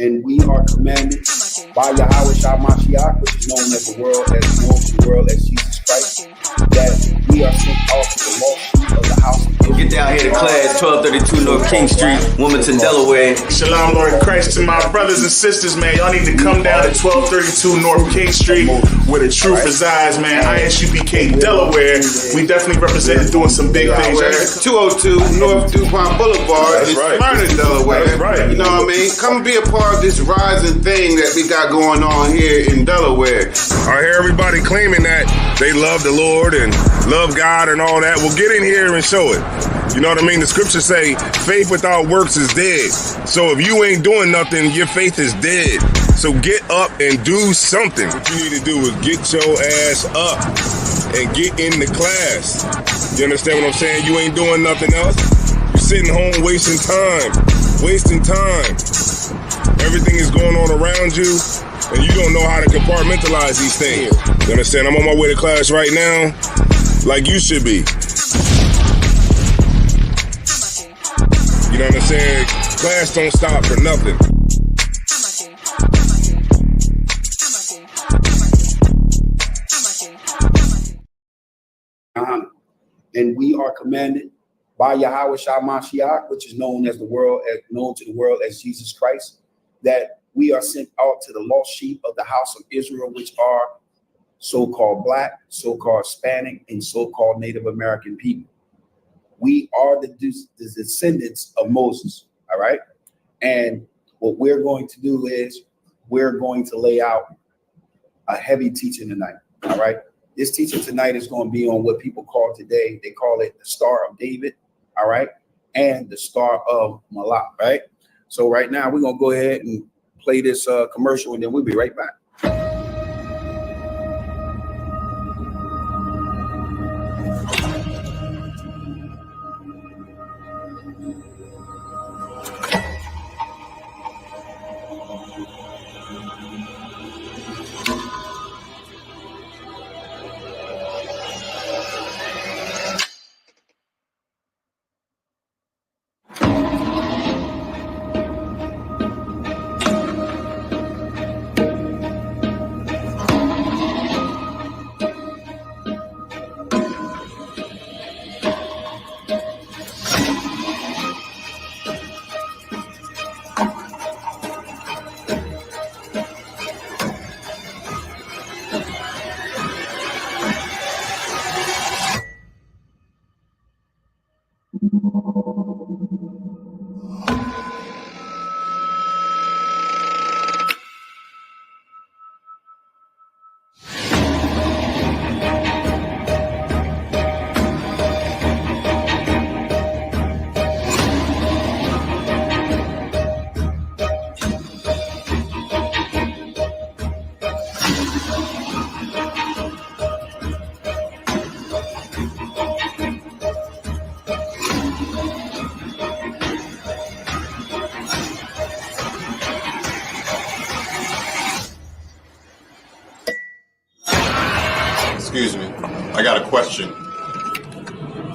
and we are commanded by Yahweh Shah Mashiach, which is known as the world, as Jesus Christ, that we are sent out to the lost sheep of the house of Israel. Get down here to class, 1232 North King Street, Wilmington, Delaware. Shalom, Lord Christ, to my brothers and sisters, man. Y'all need to come down to 1232 North King Street, where the truth resides, man. ISUPK Delaware. We definitely represent doing some big things. 202 North DuPont Boulevard in Smyrna, Delaware. That's right. You know what I mean? Come and be a part of this rising thing that we got going on here in Delaware. I hear everybody claiming that they love the Lord and love God and all that. Well, get in here and show it. You know what I mean? The scriptures say faith without works is dead. So if you ain't doing nothing, your faith is dead. So get up and do something. What you need to do is get your ass up and get in the class. You understand what I'm saying? You ain't doing nothing else. You're sitting home wasting time. Everything is going on around you, and you don't know how to compartmentalize these things. You understand? I'm on my way to class right now, like you should be. You know what I'm saying? Class don't stop for nothing. And we are commanded by Yahweh Shah Mashiach, which is known to the world as Jesus Christ, that we are sent out to the lost sheep of the house of Israel, which are so-called Black, so-called Hispanic, and so-called Native American people. We are the descendants of Moses, all right? And what we're going to do is we're going to lay out a heavy teaching tonight, all right? This teaching tonight is going to be on what people call today, they call it the Star of David, all right? And the Star of Molech, right? So right now we're going to go ahead and play this commercial, and then we'll be right back. Excuse me, I got a question.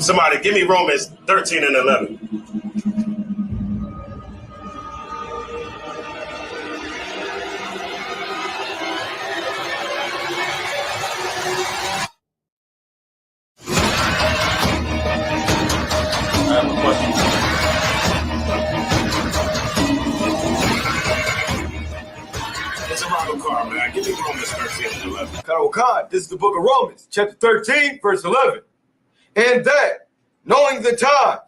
Somebody give me Romans 13 and 11. I have a question. It's a Bible car, man. Give me Romans 13 and 11. God, this is the book of Romans, chapter 13, verse 11. And that, knowing the time,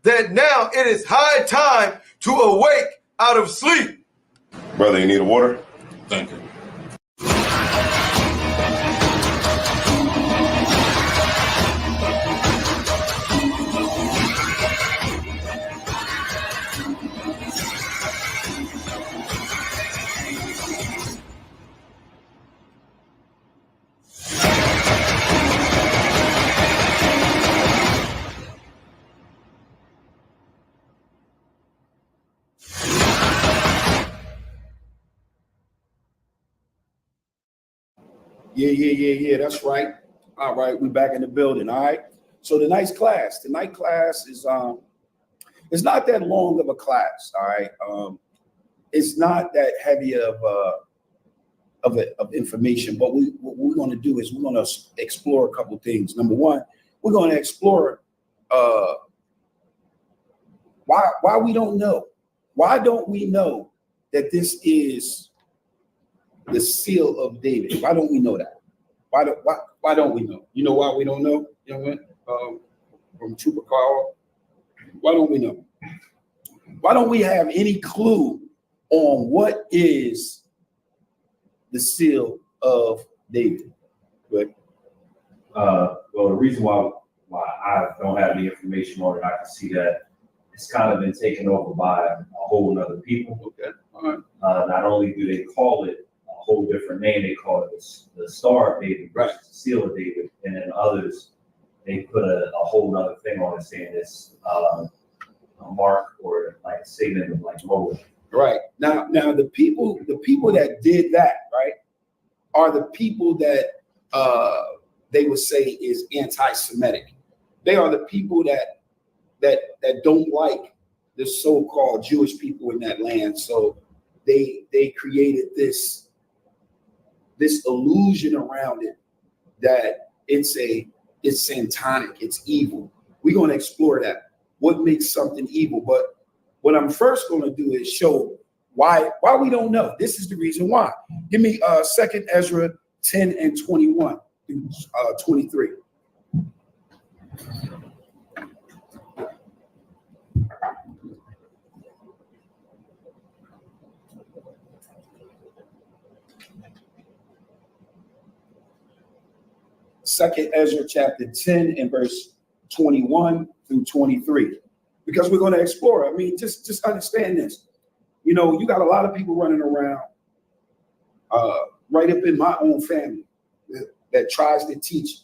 that now it is high time to awake out of sleep. Brother, you need a water? Thank you. Yeah, that's right. All right, we back in the building, all right? So tonight's class is it's not that long of a class, all right? it's not that heavy of information, but what we're going to do is we're going to explore a couple things. Number one, we're going to explore why we don't know. Why don't we know that this is the seal of David? Why don't we know that? Why don't we know? You know why we don't know? You know what? From Trooper Carl. Why don't we know? Why don't we have any clue on what is the seal of David? But well, the reason why I don't have any information on it, I can see that it's kind of been taken over by a whole nother people. okay, all right. Not only do they call it a whole different name, they call it the Star of David versus the Seal of David, and then others, they put a whole nother thing on it saying it's a mark or like a statement of like Molech. Right. Now the people that did that, right, are the people that they would say is anti-Semitic. They are the people that don't like the so-called Jewish people in that land. So they created this illusion around it that it's satanic, it's evil. We're going to explore that. What makes something evil? But what I'm first going to do is show why we don't know. This is the reason why. Give me 2 Ezra 10 and 21 through 23. Second Ezra chapter 10 and verse 21 through 23, because we're going to explore. I mean, just understand this. You know, you got a lot of people running around right up in my own family that tries to teach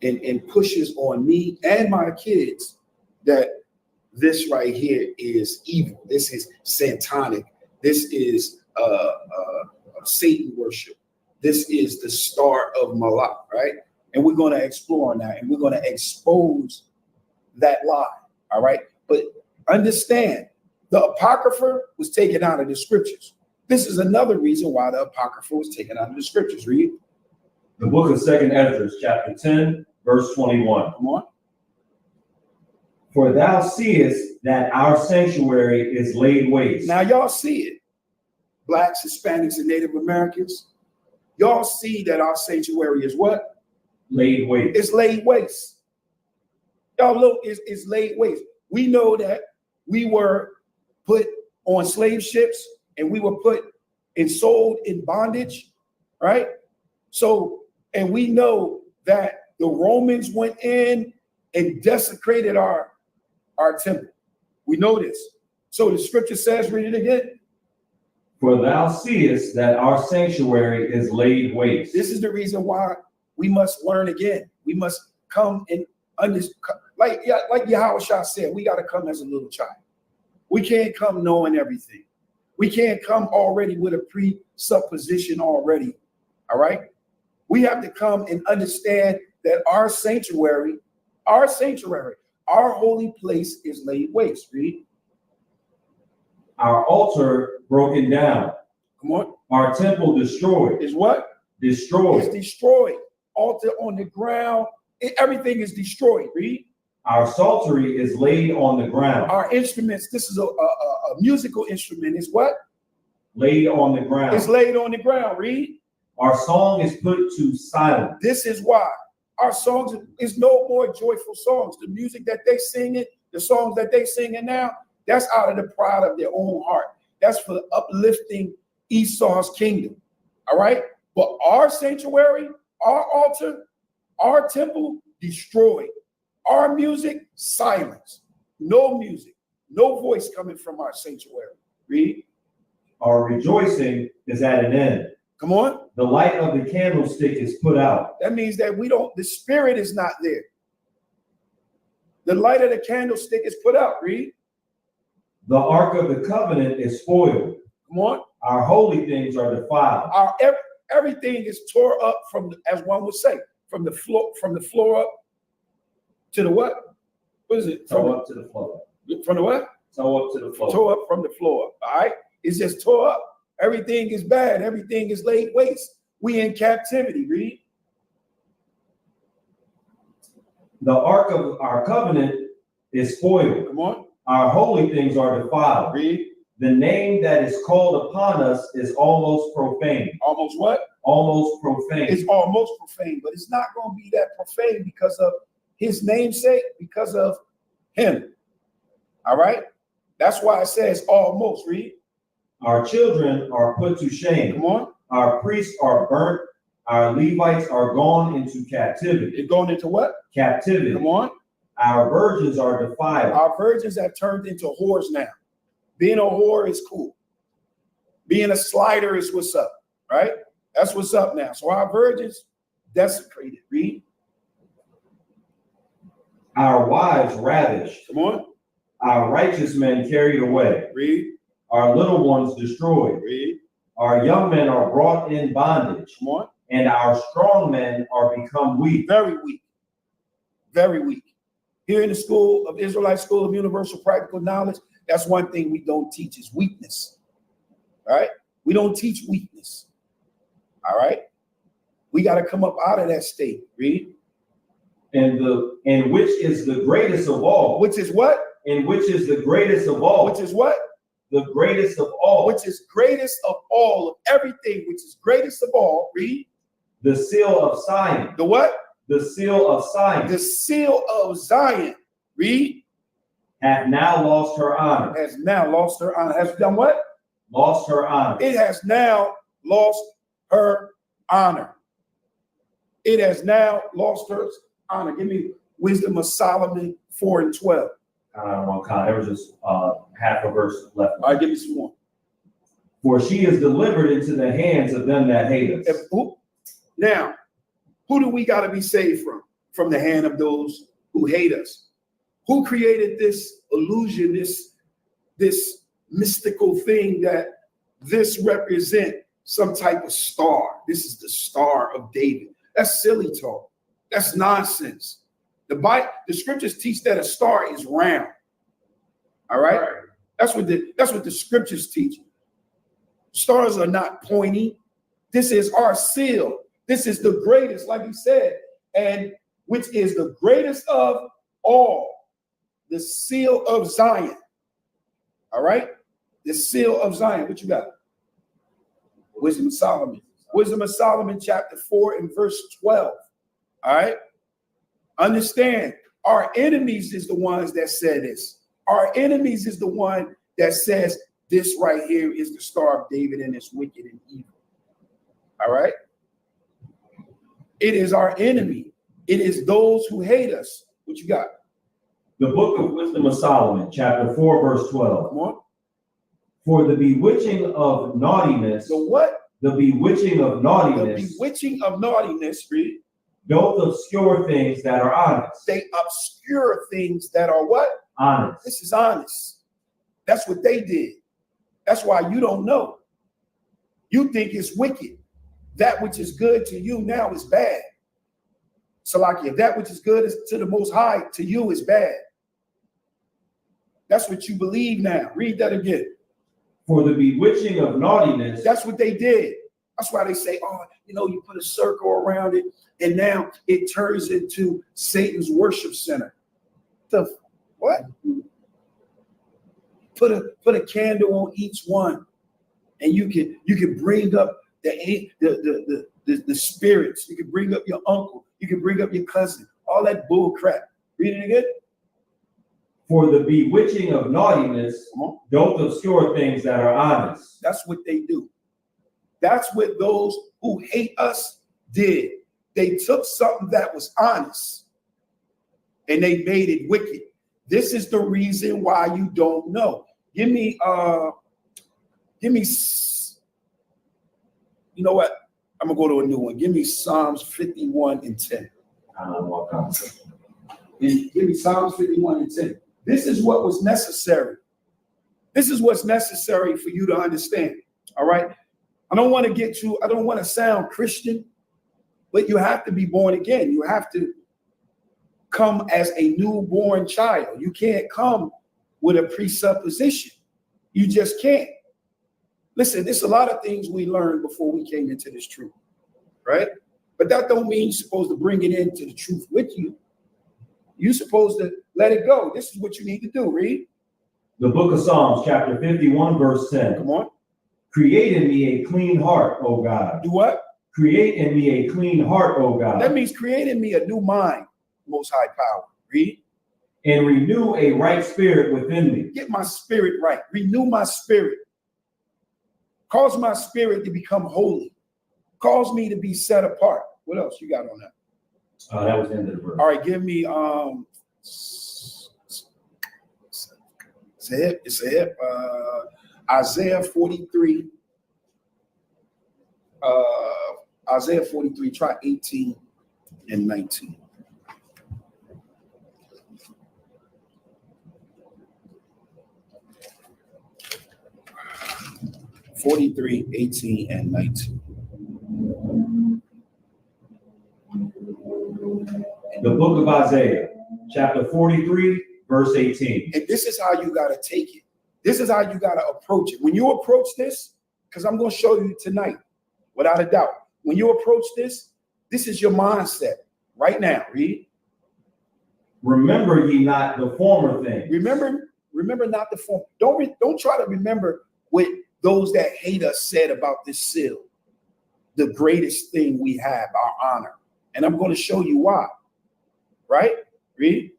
and pushes on me and my kids that this right here is evil. This is satanic. This is Satan worship. This is the star of Molech, right? And we're going to explore that, and we're going to expose that lie, all right? But understand, the Apocrypha was taken out of the scriptures. This is another reason why the Apocrypha was taken out of the scriptures. Read. The book of 2 Ezra, chapter 10, verse 21. Come on. For thou seest that our sanctuary is laid waste. Now y'all see it. Blacks, Hispanics, and Native Americans. Y'all see that our sanctuary is what? Laid waste. It's laid waste. Y'all look, it's laid waste. We know that we were put on slave ships and we were put and sold in bondage, right? So, and we know that the Romans went in and desecrated our temple. We know this. So the scripture says, read it again. For thou seest that our sanctuary is laid waste. This is the reason why we must learn again. We must come and understand, like Yahushua said, we got to come as a little child. We can't come knowing everything. We can't come already with a presupposition already. All right. We have to come and understand that our sanctuary, our holy place is laid waste. Read. Our altar broken down. Come on. Our temple destroyed. Is what? Destroyed. It's destroyed. Altar on the ground. Everything is destroyed. Read. Our psaltery is laid on the ground. Our instruments, this is a musical instrument, is what? Laid on the ground. It's laid on the ground. Read. Our song is put to silence. This is why our songs is no more joyful songs. The music that they singing, the songs that they singing now, that's out of the pride of their own heart. That's for uplifting Esau's kingdom. All right. But our sanctuary, our altar, our temple destroyed. Our music silence. No music, no voice coming from our sanctuary. Read. Our rejoicing is at an end. Come on. The light of the candlestick is put out. That means that the spirit is not there. The light of the candlestick is put out. Read. The ark of the covenant is spoiled. Come on. Our holy things are defiled. Our everything is tore up as one would say, from the floor up to the what? What is it? Toe up to the floor. From the what? Toe up to the floor. Toe up from the floor. All right. is just tore up. Everything is bad. Everything is laid waste. We in captivity, read. The ark of our covenant is spoiled. Come on, Our holy things are defiled. read. The name that is called upon us is almost profane. Almost what? Almost profane. It's almost profane, but it's not going to be that profane because of his namesake, because of him. All right? That's why it says almost, read. Our children are put to shame. Come on. Our priests are burnt. Our Levites are gone into captivity. It's going into what? Captivity. Come on. Our virgins are defiled. Our virgins have turned into whores now. Being a whore is cool. Being a slider is what's up, right? That's what's up now. So our virgins desecrated. Read. Our wives ravished. Come on. Our righteous men carried away. Read. Our little ones destroyed. Read. Our young men are brought in bondage. Come on. And our strong men are become weak. Very weak. Very weak. Here in the School of Israelite School of Universal Practical Knowledge, that's one thing we don't teach is weakness. Right? We don't teach weakness. All right? We got to come up out of that state. Read. And which is the greatest of all. Which is what? And which is the greatest of all. Which is what? The greatest of all. Which is greatest of all of everything, which is greatest of all. Read. The seal of Zion. The what? The seal of Zion. The seal of Zion. Read. Hath now lost her honor. Has now lost her honor. Has done what? Lost her honor. It has now lost her honor. It has now lost her honor. Give me Wisdom of Solomon 4:12. I don't want to count. There was just half a verse left. All right, give me some more. For she is delivered into the hands of them that hate us. Now, who do we got to be saved from? From the hand of those who hate us. Who created this illusion, this mystical thing that this represent some type of star? This is the Star of David. That's silly talk. That's nonsense. The scriptures teach that a star is round. All right? That's what the scriptures teach. Stars are not pointy. This is our seal. This is the greatest, like he said, and which is the greatest of all. The seal of Zion. All right? The seal of Zion. What you got? Wisdom of Solomon. Wisdom of Solomon, chapter 4 and verse 12. All right? Understand, our enemies is the ones that said this. Our enemies is the one that says this right here is the Star of David and it's wicked and evil. All right? It is our enemy. It is those who hate us. What you got? The book of Wisdom of Solomon, chapter 4, verse 12. Come on. For the bewitching of naughtiness. The what? The bewitching of naughtiness. The bewitching of naughtiness, read. Doth obscure things that are honest. They obscure things that are what? Honest. This is honest. That's what they did. That's why you don't know. You think it's wicked. That which is good to you now is bad. So like if that which is good is to the Most High, to you is bad. That's what you believe now. Read that again. For the bewitching of naughtiness. That's what they did. That's why they say, oh, you put a circle around it, and now it turns into Satan's worship center. What? Put a candle on each one, and you can bring up the spirits. You can bring up your uncle. You can bring up your cousin. All that bull crap. Read it again. For the bewitching of naughtiness doth obscure things that are honest. That's what they do. That's what those who hate us did. They took something that was honest and they made it wicked. This is the reason why you don't know. Give me, you know what? I'm gonna go to a new one. Give me Psalms 51 and 10. Give me Psalms 51 and 10. This is what was necessary. This is what's necessary for you to understand. All right. I don't want to sound Christian, but you have to be born again. You have to come as a newborn child. You can't come with a presupposition. You just can't. Listen, there's a lot of things we learned before we came into this truth, right? But that don't mean you're supposed to bring it into the truth with you. You're supposed to let it go. This is what you need to do. Read. The book of Psalms, chapter 51, verse 10. Come on. Create in me a clean heart, O God. Do what? Create in me a clean heart, O God. That means create in me a new mind, Most High Power. Read. And renew a right spirit within me. Get my spirit right. Renew my spirit. Cause my spirit to become holy. Cause me to be set apart. What else you got on that? That was the end of the verse. All right, give me it's a hip. Isaiah 43. Isaiah 43, try 18 and 19. (43, 18, and 19). The book of Isaiah, chapter 43, verse 18. And this is how you got to take it. This is how you got to approach it. When you approach this, because I'm going to show you tonight, without a doubt, when you approach this, this is your mindset right now. Read. Remember ye not the former things. Remember not the former. Don't try to remember what those that hate us said about this seal. The greatest thing we have, our honor. And I'm going to show you why. Right? Read.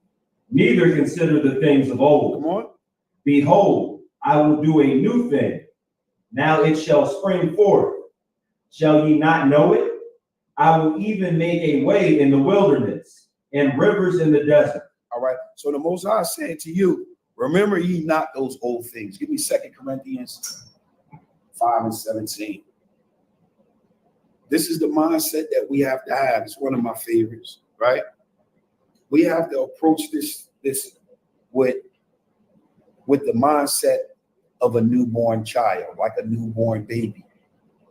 Neither consider the things of old. Come on. Behold, I will do a new thing. Now it shall spring forth. Shall ye not know it? I will even make a way in the wilderness and rivers in the desert. All right. So the Most High said to you, remember ye not those old things. Give me 2 Corinthians 5 and 17. This is the mindset that we have to have. It's one of my favorites, right? We have to approach this with the mindset of a newborn child, like a newborn baby.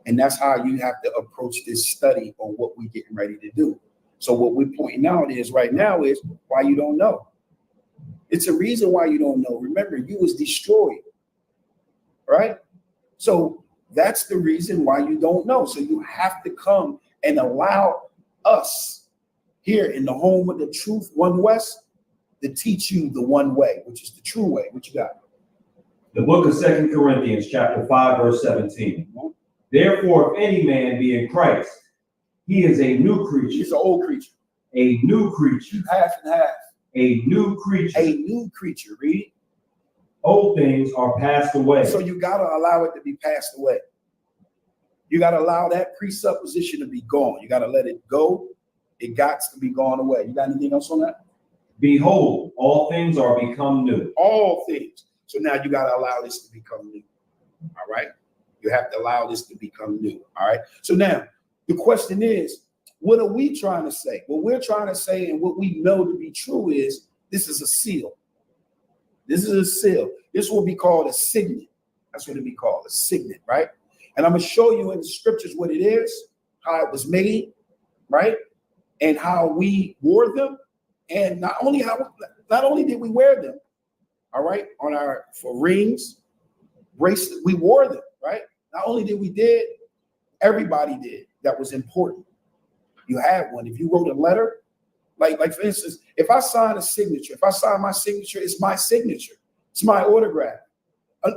And that's how you have to approach this study on what we're getting ready to do. So what we're pointing out is right now is why you don't know. It's a reason why you don't know. Remember, you was destroyed, right? So that's the reason why you don't know. So you have to come and allow us here in the home of the truth, One West, to teach you the one way, which is the true way. What you got? The book of 2 Corinthians, chapter 5, verse 17. Therefore, if any man be in Christ, he is a new creature. He's an old creature. A new creature. Half and half. A new creature. A new creature. Read. Old things are passed away. So you got to allow it to be passed away. You got to allow that presupposition to be gone. You got to let it go. It got to be gone away. You got anything else on that? Behold, all things are become new. All things. So now you got to allow this to become new. All right. You have to allow this to become new. All right. So now the question is, what are we trying to say? What we're trying to say and what we know to be true is this is a seal. This is a seal. This will be called a signet. That's what it'll be called, a signet, right? And I'm going to show you in the scriptures what it is, how it was made, right? And how we wore them. And not only did we wear them, all right, for rings, bracelet, we wore them, right? Not only did we did, everybody did. That was important. You had one. If you wrote a letter, like for instance, if I sign a signature, if I sign my signature, it's my signature. It's my autograph.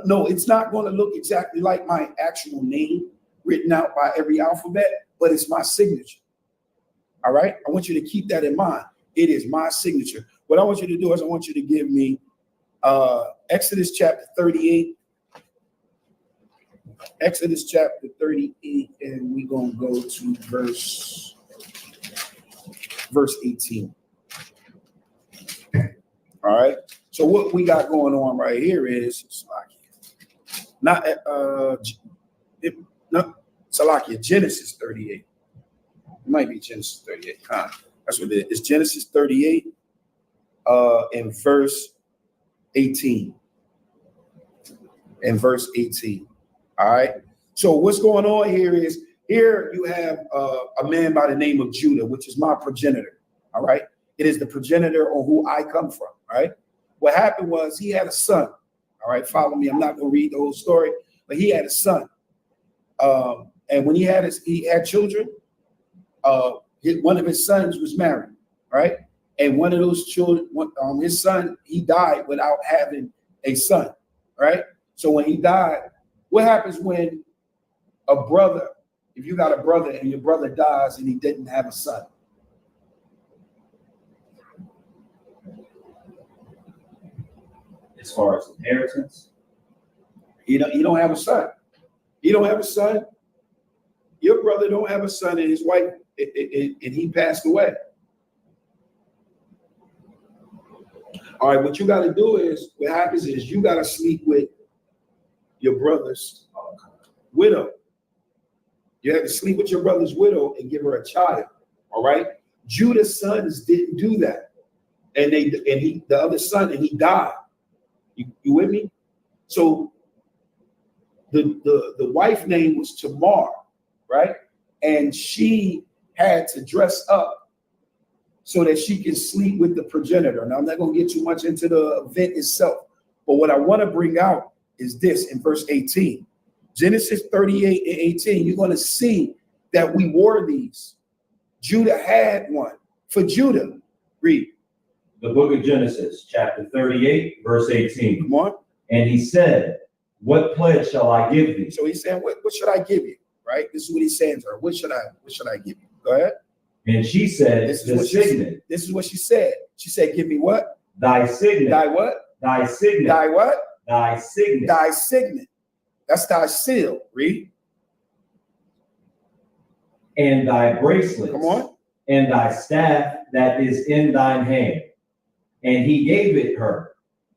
No, it's not going to look exactly like my actual name written out by every alphabet, but it's my signature. All right? I want you to keep that in mind. It is my signature. What I want you to do is I want you to give me Exodus chapter 38. Exodus chapter 38, and we're going to go to verse 18. All right. So what we got going on right here is Salakia, Genesis 38. It might be Genesis 38. That's what it is. It's Genesis 38 in verse 18. In verse 18. All right. So what's going on here is here you have a man by the name of Judah, which is my progenitor. All right. It is the progenitor on who I come from. Right. What happened was he had a son. All right. Follow me. I'm not going to read the whole story, but he had a son. And when he had children, one of his sons was married, right? And one of those children, his son, he died without having a son, right? So when he died, what happens when a brother, if you got a brother and your brother dies and he didn't have a son? As far as inheritance, You don't have a son. You don't have a son. Your brother don't have a son, and his wife, and he passed away. All right, what you got to do is, what happens is you got to sleep with your brother's widow. You have to sleep with your brother's widow and give her a child. All right. Judah's sons didn't do that, and the other son, and he died. You with me? So the wife name was Tamar, right? And she had to dress up so that she can sleep with the progenitor. Now, I'm not going to get too much into the event itself, but what I want to bring out is this in verse 18. Genesis 38 and 18, you're going to see that we wore these. Judah had one. For Judah, read. the book of Genesis, chapter 38, verse 18. Come on. And he said, what pledge shall I give thee? So he's saying, what should I give you? Right? This is what he's saying to her. What should I give you? Go ahead. And she said, This is the what signet. This is what she said. She said, give me what? Thy signet. Thy what? Thy signet. Thy what? Thy signet. Thy signet. That's thy seal. Read. And thy bracelets. Come on. And thy staff that is in thine hand. And he gave it her,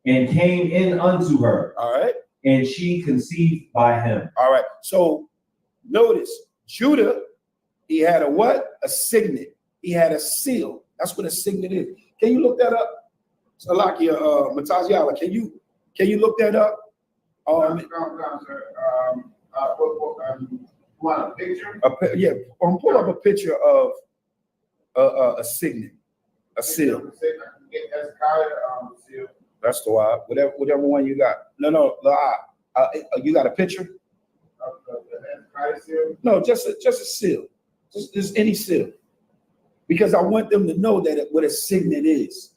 and came in unto her. All right. And she conceived by him. All right. So notice, Judah, he had a what? A signet. He had a seal. That's what a signet is. Can you look that up? Salakia, Mataziala, can you look that up? Want a picture? Yeah, pull up a picture of a signet, a seal. That's the why. Whatever one you got. No, you got a picture? No, just a seal. Just any seal. Because I want them to know what a signet is.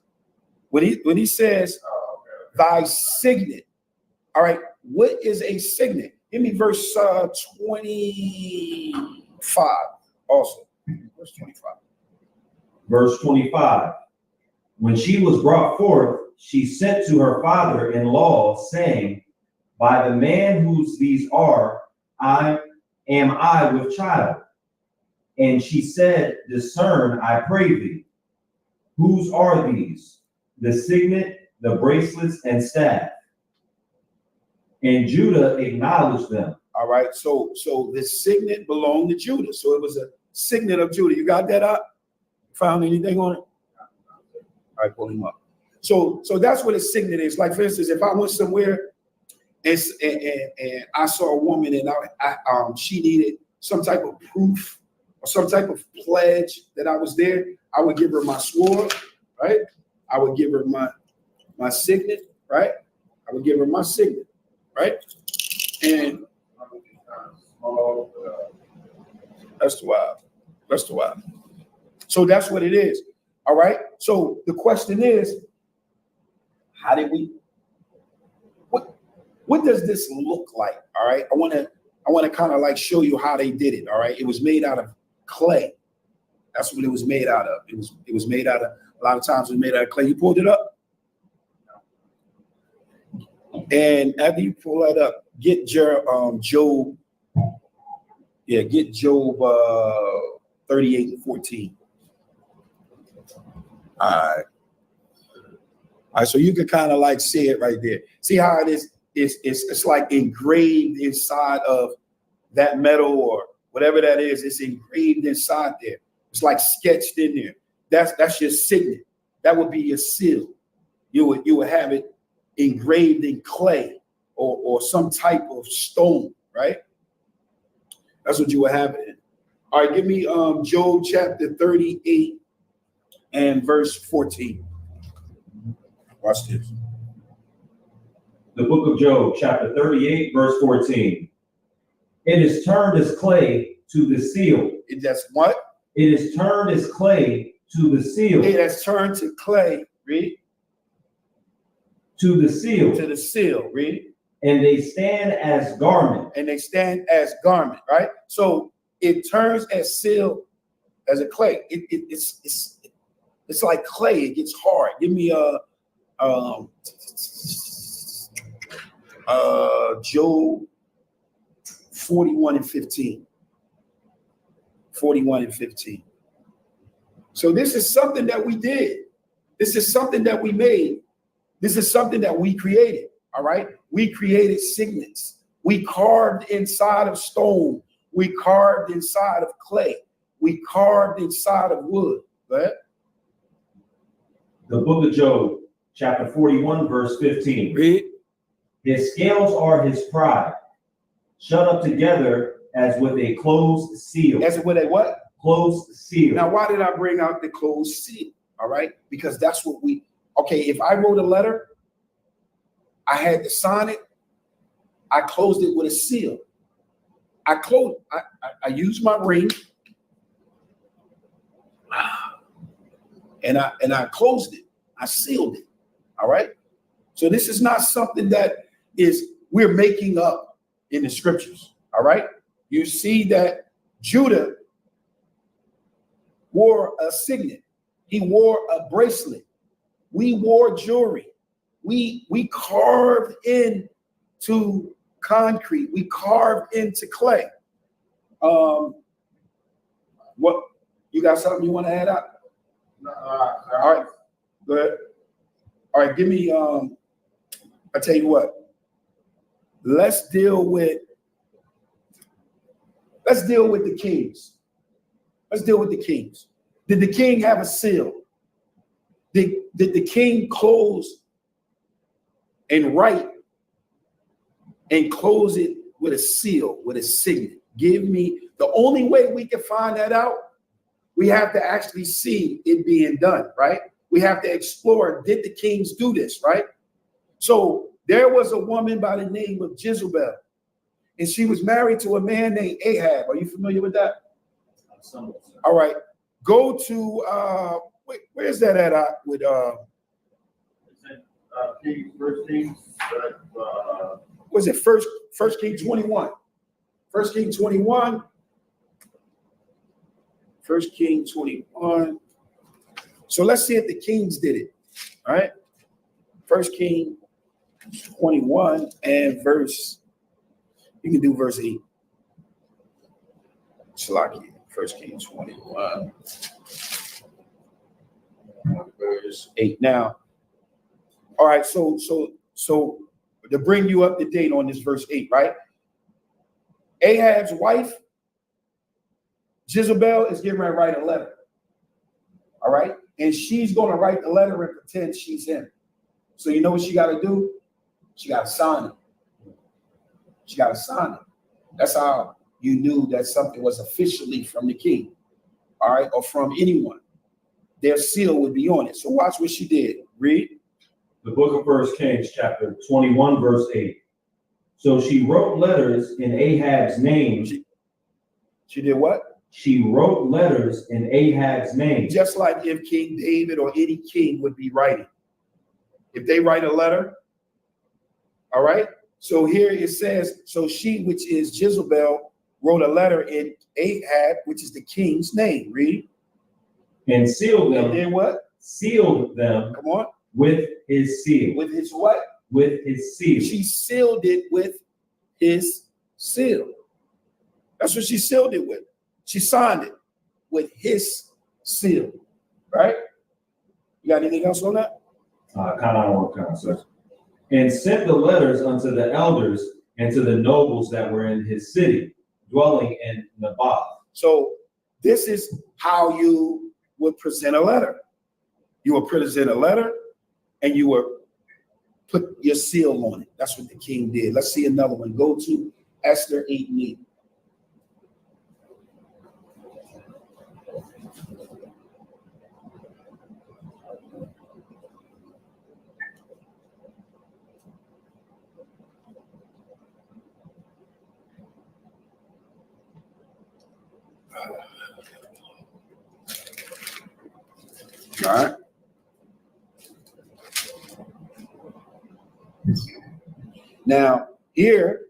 When he says thy signet, all right, what is a signet? Give me verse 25 also. Verse 25. Verse 25. When she was brought forth, she sent to her father-in-law, saying, by the man whose these are, I with child. And she said, discern, I pray thee. Whose are these? The signet, the bracelets, and staff. And Judah acknowledged them. All right, so the signet belonged to Judah. So it was a signet of Judah. You got that up? Found anything on it? All right, pull him up. So that's what a signet is. Like, for instance, if I went somewhere and I saw a woman and she needed some type of proof or some type of pledge that I was there, I would give her my sword, right? I would give her my signet, right? I would give her my signet, right? And that's the wild. That's the wild. So that's what it is. All right. So the question is, how did we? What does this look like? All right. I want to kind of like show you how they did it. All right. It was made out of clay. That's what it was made out of. It was made out of, a lot of times it was made out of clay. You pulled it up. And after you pull that up, get Job. Yeah, get Job 38 and 14. All right, so you can kind of like see it right there. See how it is? It's like engraved inside of that metal or whatever that is. It's engraved inside there. It's like sketched in there. That's your signet. That would be your seal. You would have it engraved in clay or some type of stone, right? That's what you would have it in. All right, give me Job chapter 38 and verse 14. Watch this. The book of Job, chapter 38, verse 14. It is turned as clay to the seal. That's what? It is turned as clay to the seal. It has turned to clay, read. To the seal. To the seal, read. And they stand as garment. And they stand as garment, right? So it turns as seal, as a clay. It's like clay. It gets hard. Give me Job 41 and 15. 41 and 15. So this is something that we did. This is something that we made. This is something that we created. All right. We created signets. We carved inside of stone. We carved inside of clay. We carved inside of wood. Go ahead. The book of Job, chapter 41, verse 15. Read. His scales are his pride, shut up together as with a closed seal. As with a what? Closed seal. Now, why did I bring out the closed seal? All right. Because that's what we, okay, if I wrote a letter, I had to sign it. I closed it with a seal. I used my ring and I closed it. I sealed it. All right. So this is not something that we're making up in the scriptures. All right. You see that Judah wore a signet. He wore a bracelet. We wore jewelry. We carved into concrete. We carved into clay. What you got something you want to add up? All right, go ahead. All right, give me. I tell you what. Let's deal with the kings. Let's deal with the kings. Did the king have a seal? Did the king close and write and close it with a seal, with a signet? Give me the only way we can find that out. We have to actually see it being done, right? We have to explore, did the kings do this, right? So there was a woman by the name of Jezebel, and she was married to a man named Ahab. Are you familiar with that? All right. Go to, where's that at? With was it First King 21? First King 21. First King 21. So let's see if the kings did it. All right. First King 21 and verse. You can do verse 8. Shalaki. First King 21. Verse 8. Now. All right. So to bring you up to date on this verse 8, right? Ahab's wife, Jezebel, is getting ready to write a letter. All right. And she's going to write the letter and pretend she's him. So you know what she got to do? She got to sign it. She got to sign it. That's how you knew that something was officially from the king. All right. Or from anyone. Their seal would be on it. So watch what she did. Read. The book of First Kings, chapter 21, verse 8. So she wrote letters in Ahab's name. She did what? She wrote letters in Ahab's name. Just like if King David or any king would be writing. If they write a letter, all right? So here it says, so she, which is Jezebel, wrote a letter in Ahab, which is the king's name. Read. And sealed them. And then what? Sealed them. Come on. With his seal. With his what? With his seal. She sealed it with his seal. That's what she sealed it with. She signed it with his seal. Right? You got anything else on that? Kind of, sir. And sent the letters unto the elders and to the nobles that were in his city, dwelling in Naboth. So this is how you would present a letter. You would present a letter and you would put your seal on it. That's what the king did. Let's see another one. Go to Esther 8:8. All right. Now, here,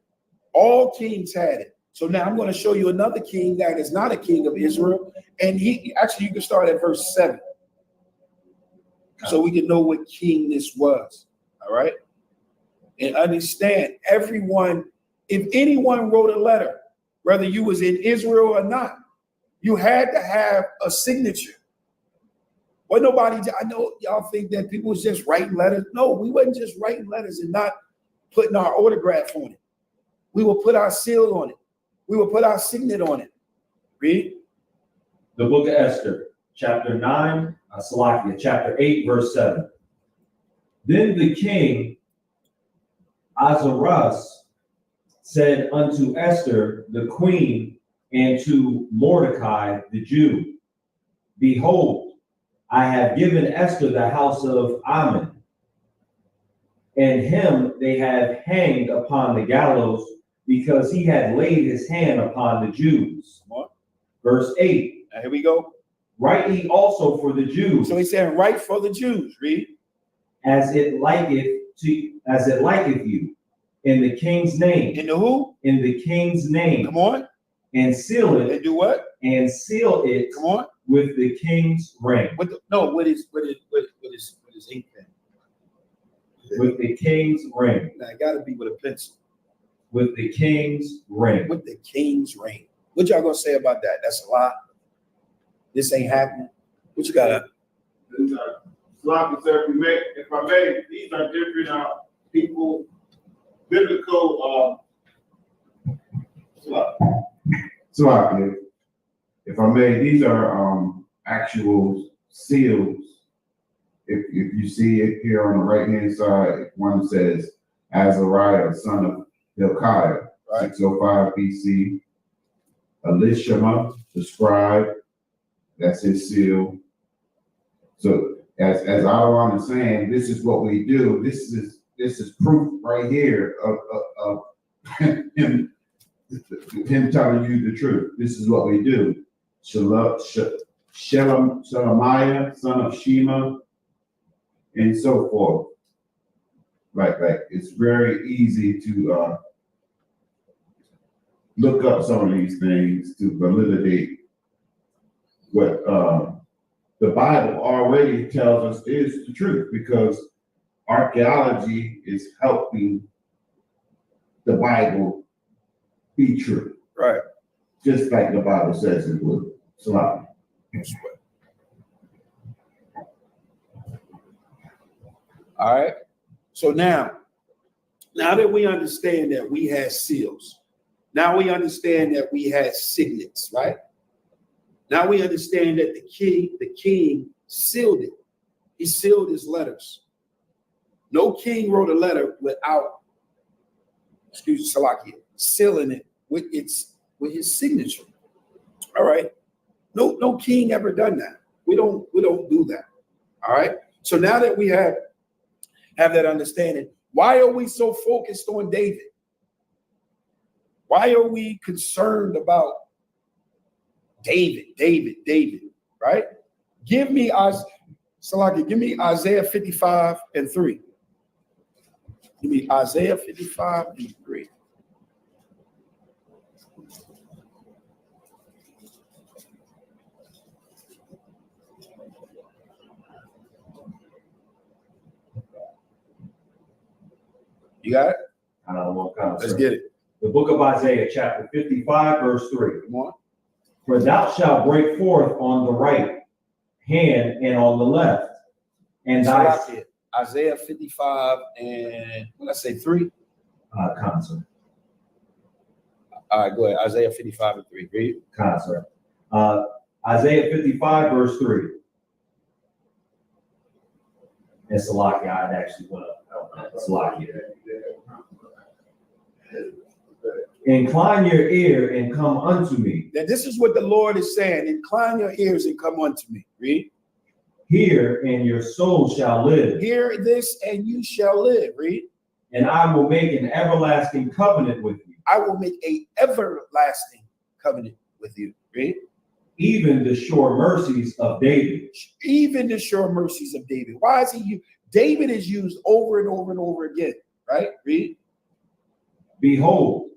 all kings had it. So now I'm going to show you another king that is not a king of Israel. And he actually, you can start at verse 7. So we can know what king this was. All right. And understand, everyone, if anyone wrote a letter, whether you was in Israel or not, you had to have a signature. Well, nobody, I know y'all think that people was just writing letters. No, we wasn't just writing letters and not putting our autograph on it. We will put our seal on it. We will put our signet on it. Read. The book of Esther, chapter 9, chapter 8, verse 7. Then the king Ahasuerus said unto Esther, the queen, and to Mordecai, the Jew, behold, I have given Esther the house of Ammon, and him they have hanged upon the gallows because he had laid his hand upon the Jews. Verse 8. Now here we go. Write ye also for the Jews. So he's saying, write for the Jews. Read. As it liketh you, in the king's name. In the who? In the king's name. Come on. And seal it. And do what? And seal it. Come on. With the king's ring. With his ink pen. With the king's ring. Now it got to be with a pencil. With the king's ring. With the king's ring. What y'all gonna say about that? That's a lie. This ain't happening. What you got? Sloppy, sir, if I may, these are different people, biblical sloppy. If I may, these are actual seals. If you see it here on the right hand side, one says Azariah, son of Hilkiah, right. 605 BC. Elishama, the scribe, that's his seal. So as Adawan is saying, this is what we do. This is proof right here of him telling you the truth. This is what we do. Shelemiah, son of Shema, and so forth. Like it's very easy to look up some of these things to validate what the Bible already tells us is the truth, because archaeology is helping the Bible be true. Right. Just like the Bible says it would. Slide. All right. So now that we understand that we had seals, now we understand that we had signets, right? Now we understand that the king sealed it. He sealed his letters. No king wrote a letter without, sealing it with his signature. All right. No king ever done that. We don't do that. All right. So now that we have that understanding, why are we so focused on David? Why are we concerned about David, right? Give me Isaiah 55 and 3. Give me Isaiah 55 and 3. You got it? Let's get it. The book of Isaiah, chapter 55, verse 3. Come on. For thou shalt break forth on the right hand and on the left. And Isaiah 55 and what did I say, 3? Concert. All right, go ahead. Isaiah 55 and 3. Read. Concert. Isaiah 55, verse 3. And Salaki, I actually went up. Salaki. Incline your ear and come unto me. Now, this is what the Lord is saying. Incline your ears and come unto me. Read. Hear, and your soul shall live. Hear this, and you shall live. Read. And I will make an everlasting covenant with you. I will make an everlasting covenant with you. Read. even the sure mercies of David. Even the sure mercies of David. Why is he? David is used over and over and over again, right? Read. Behold,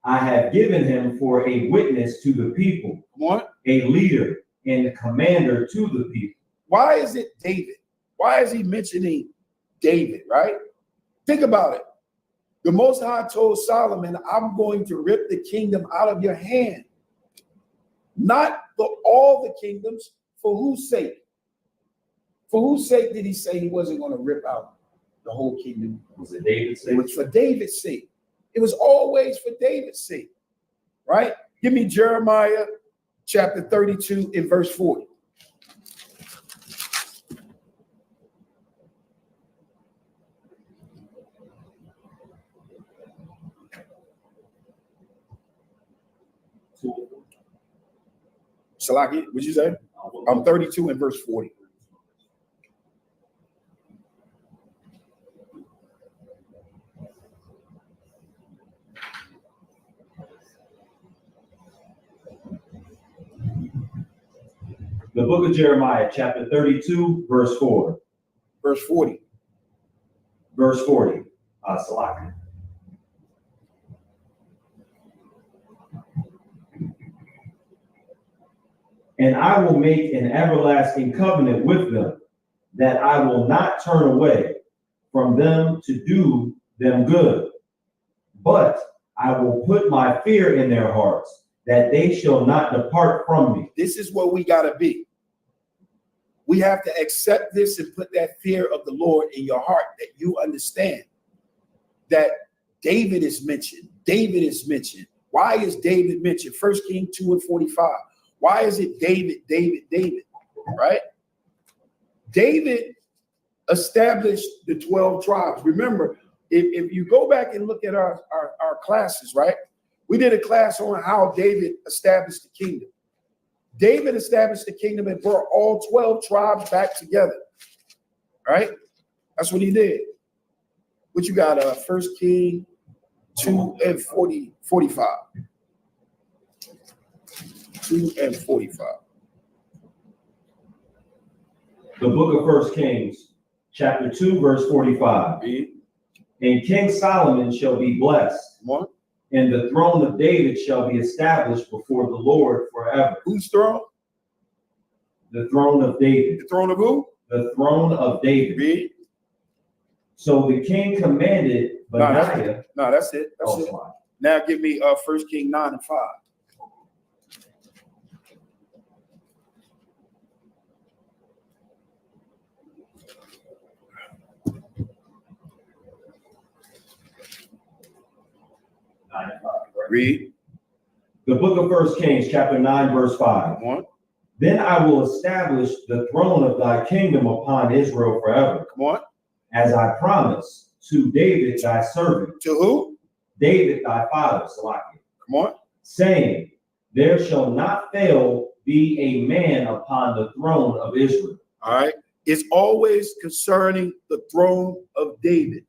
I have given him for a witness to the people, Come on. a leader and a commander to the people. Why is it David? Why is he mentioning David, right? Think about it. The Most High told Solomon, I'm going to rip the kingdom out of your hand. Not for all the kingdoms, for whose sake? For whose sake did he say he wasn't going to rip out the whole kingdom? Was it David's sake? It was for David's sake. It was always for David's sake, right? Give me Jeremiah chapter 32 and verse 40. Salaki, what'd you say? I'm 32 and verse 40. The book of Jeremiah, chapter 32, verse 4. Verse 40. Verse 40. Salaki. And I will make an everlasting covenant with them, that I will not turn away from them to do them good. But I will put my fear in their hearts, that they shall not depart from me. This is what we got to be. We have to accept this and put that fear of the Lord in your heart, that you understand that David is mentioned. David is mentioned. Why is David mentioned? 1 Kings 2 and 45. Why is it David, David, David, right? David established the 12 tribes. Remember, if you go back and look at our classes, right? We did a class on how David established the kingdom. David established the kingdom and brought all 12 tribes back together, right? That's what he did. What you got, 1 Kings 2 and 45. 2 and 45. The book of 1 Kings, chapter 2, verse 45. And King Solomon shall be blessed. What? And the throne of David shall be established before the Lord forever. Whose throne? The throne of David. The throne of who? The throne of David. Read. So the king commanded Benaiah. No, that's it. That's it. Fine. Now give me 1 Kings 9 and 5. Read. The book of 1 Kings, chapter 9, verse 5. Come on. Then I will establish the throne of thy kingdom upon Israel forever, Come on. as I promised to David thy servant. To who? David thy father, Salaki. Come on. Saying, there shall not fail be a man upon the throne of Israel. All right. It's always concerning the throne of David.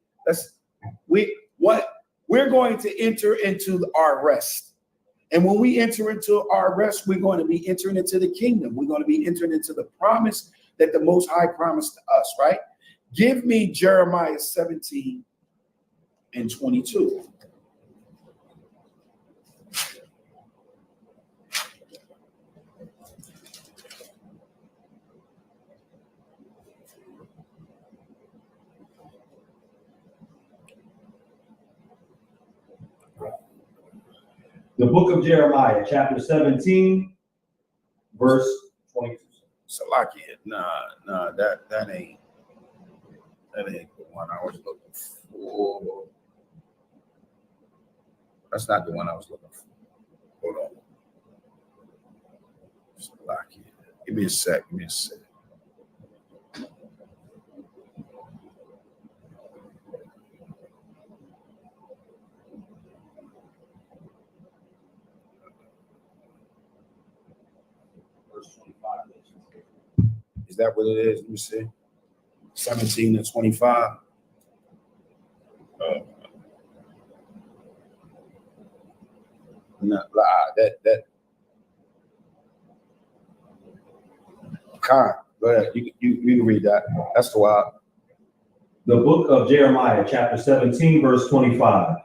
We're going to enter into our rest. And when we enter into our rest, we're going to be entering into the kingdom. We're going to be entering into the promise that the Most High promised to us, right? Give me Jeremiah 17 and 22. The book of Jeremiah, chapter 17, verse 22. Salakia, that ain't the one I was looking for. That's not the one I was looking for. Hold on. Salakia. Give me a sec. Is that what it is? Let me see. 17 to 25. No, that Khan, go ahead. You can read that. That's the wild. The book of Jeremiah, chapter 17, verse 25.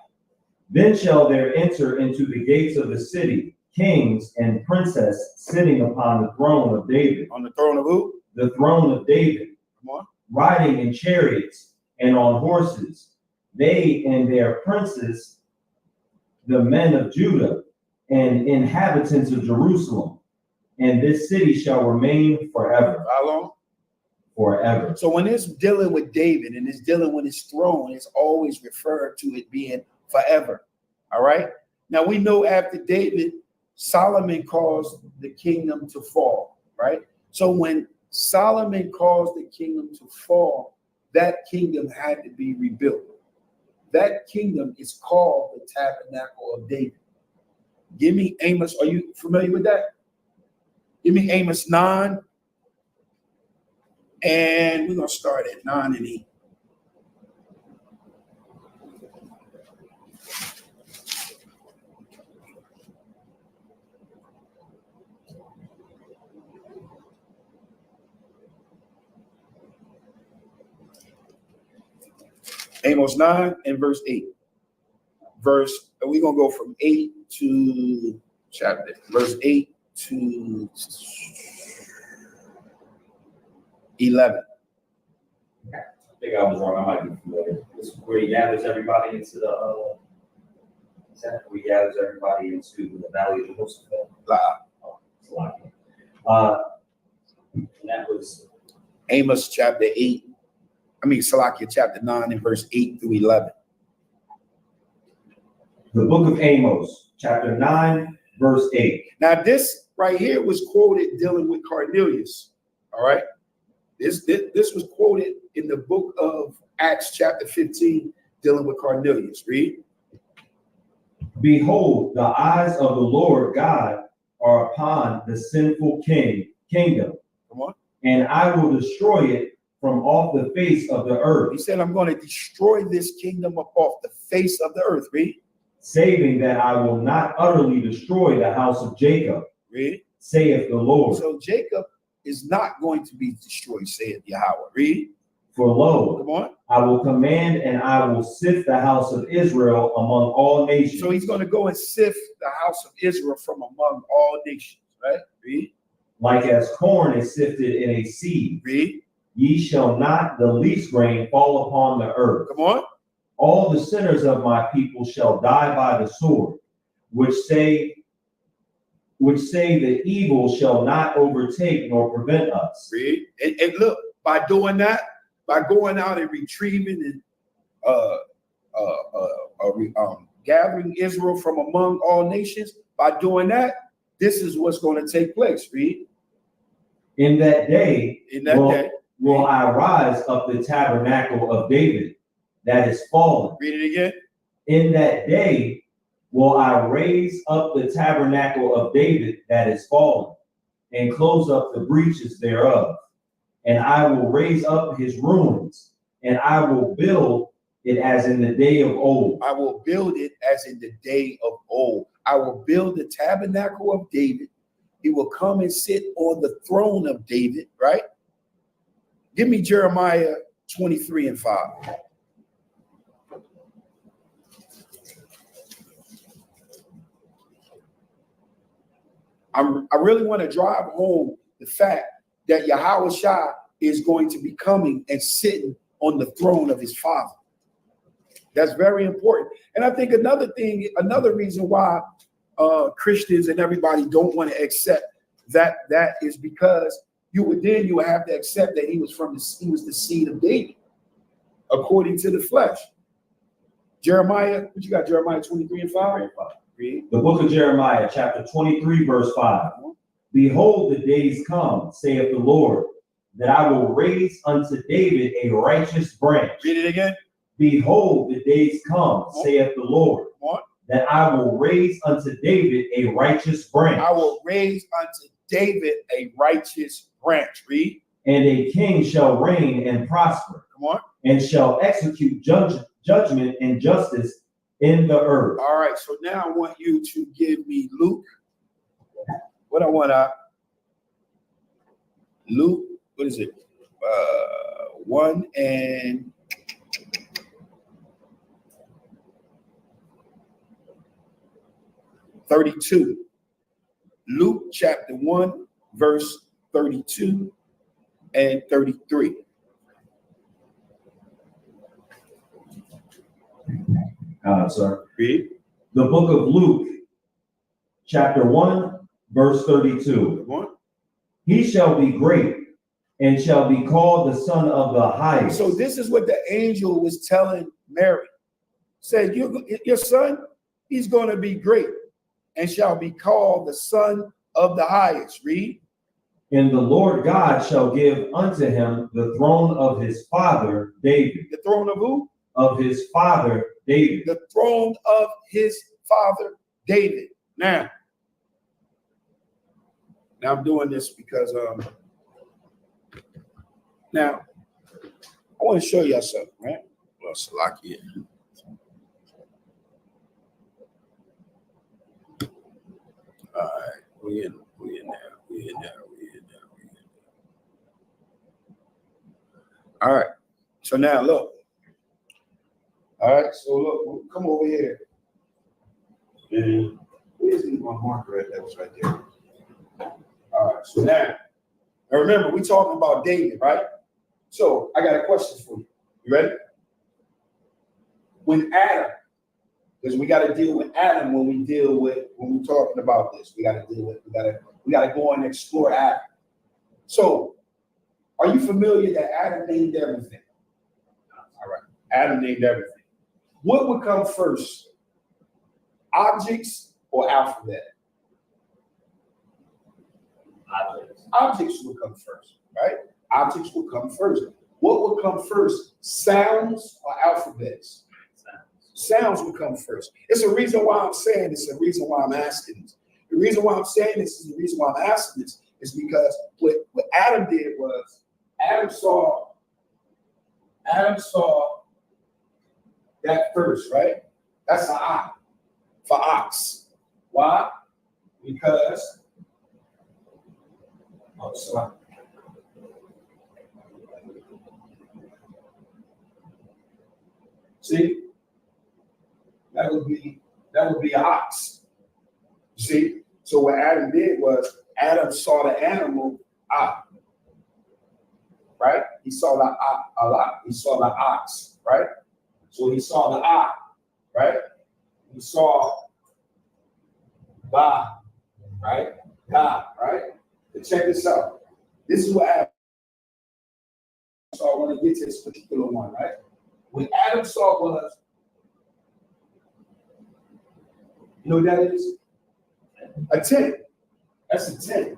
Then shall there enter into the gates of the city kings and princes sitting upon the throne of David. On the throne of who? The throne of David. Come on. Riding in chariots and on horses, they and their princes, the men of Judah and inhabitants of Jerusalem. And this city shall remain forever. How long? Forever. So when it's dealing with David and it's dealing with his throne, it's always referred to it being forever. All right. Now we know after David, Solomon caused the kingdom to fall. Right. So when Solomon caused the kingdom to fall, that kingdom had to be rebuilt. That kingdom is called the Tabernacle of David. Give me Amos. Are you familiar with that? Give me Amos 9. And we're going to start at 9 and 8. Amos 9 and verse 8. We're going to go from 8 to verse 8 to 11. I think I was wrong. I might be familiar. This is where he gathers everybody into the is that where he gathers everybody into the valley of Jehoshaphat? Oh, it's a lot. And that was Amos chapter 8. Salakia chapter 9 and verse 8 through 11. the book of Amos, chapter 9, verse 8. Now, this right here was quoted dealing with Cornelius. All right. This was quoted in the book of Acts, chapter 15, dealing with Cornelius. Read. Behold, the eyes of the Lord God are upon the sinful kingdom. Come on. And I will destroy it from off the face of the earth. He said, I'm going to destroy this kingdom up off the face of the earth. Read. Saving that I will not utterly destroy the house of Jacob. Read. Saith the Lord. So Jacob is not going to be destroyed, saith Yahweh. Read. For lo, Come on. I will command and I will sift the house of Israel among all nations. So he's going to go and sift the house of Israel from among all nations. Right? Read. Like as corn is sifted in a sieve. Read. Ye shall not the least grain fall upon the earth. Come on. All the sinners of my people shall die by the sword, which say the evil shall not overtake nor prevent us. Read. And look, by doing that, by going out and retrieving and gathering Israel from among all nations, by doing that, this is what's going to take place. Read. In that day, will I rise up the tabernacle of David that is fallen. Read it again. In that day will I raise up the tabernacle of David that is fallen, and close up the breaches thereof. And I will raise up his ruins, and I will build it as in the day of old. I will build it as in the day of old. I will build the tabernacle of David. He will come and sit on the throne of David, right? Give me Jeremiah 23 and 5. I really want to drive home the fact that Yahweh Shah is going to be coming and sitting on the throne of his father. That's very important. And I think another reason why Christians and everybody don't want to accept that is because you would have to accept that he was the seed of David, according to the flesh. Jeremiah, what you got? Jeremiah 23 and 5? Read. The book of Jeremiah, chapter 23, verse 5. Behold, the days come, saith the Lord, that I will raise unto David a righteous branch. Read it again. Behold, the days come, saith the Lord, that I will raise unto David a righteous branch. I will raise unto David a righteous branch. Read. And a king shall reign and prosper. Come on. And shall execute judgment and justice in the earth. All right. So now I want you to give me Luke. What I want Luke, what is it? 1 and 32. Luke chapter 1, verse 32 and 33. Sir. Read. The book of Luke, chapter 1, verse 32. One. He shall be great and shall be called the Son of the Highest. So this is what the angel was telling Mary. Said, your son, he's going to be great and shall be called the Son of the Highest. Read. And the Lord God shall give unto him the throne of his father David. The throne of who? Of his father David. The throne of his father David. Now I'm doing this because now I want to show you something, right? Well, Salakia. All right, we in there. All right, so now look. All right, so look, come over here. And where's my marker at? That was right there. All right, so now remember, we're talking about David, right? So I got a question for you. You ready? When Adam, because we got to deal with Adam when we're talking about this. We got to go and explore Adam. So are you familiar that Adam named everything? All right, Adam named everything. What would come first? Objects or alphabet? Objects would come first, right? Objects would come first. What would come first? Sounds or alphabets? Sounds would come first. It's a reason why I'm saying this, a reason why I'm asking this. The reason why I'm saying this is the reason why I'm asking this is because what Adam did was Adam saw that first, right? That's an eye for ox. Why? Because see, that would be an ox. See, so what Adam did was Adam saw the animal eye, right? He saw the eye, he saw the ox, right? So he saw the eye, right? He saw God, right? God, right? But check this out. This is what Adam saw. I want to get to this particular one, right? What Adam saw was, you know what that is? A tent. That's a tent.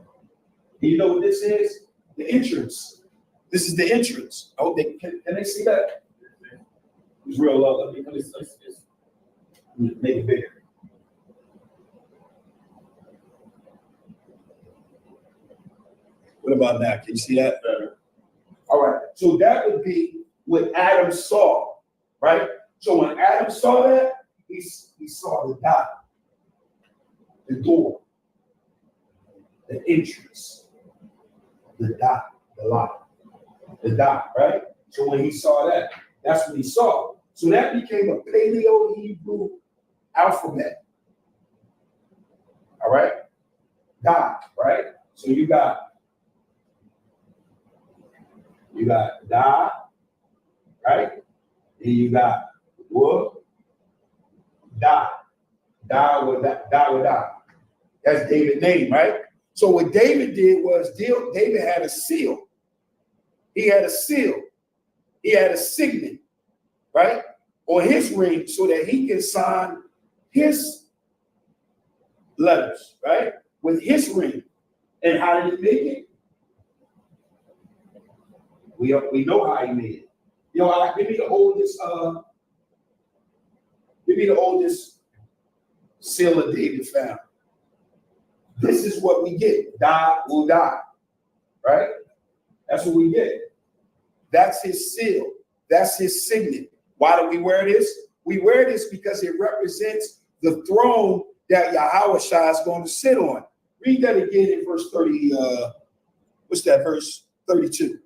And you know what this is? The entrance. This is the entrance. Oh, can they see that? It's real low. Let me make it bigger. What about now? Can you see that better? All right. So that would be what Adam saw, right? So when Adam saw that, he saw the dot, the door, the entrance, the dot, the lock, the dot, right? So when he saw that, that's what he saw. So that became a Paleo-Hebrew alphabet. All right? Dot, right? So you got da, right? And you got wood, da with da. That's David's name, right? So what David did was David had a seal. He had a seal. He had a signet, right? On his ring so that he can sign his letters, right? With his ring. And how did he make it? We know how he made it. You know, give me the oldest seal of David found. This is what we get. Da will die. Right? That's what we get. That's his seal. That's his signet. Why do we wear this? We wear this because it represents the throne that Yahushua is going to sit on. Read that again in verse 30. What's that, verse 32?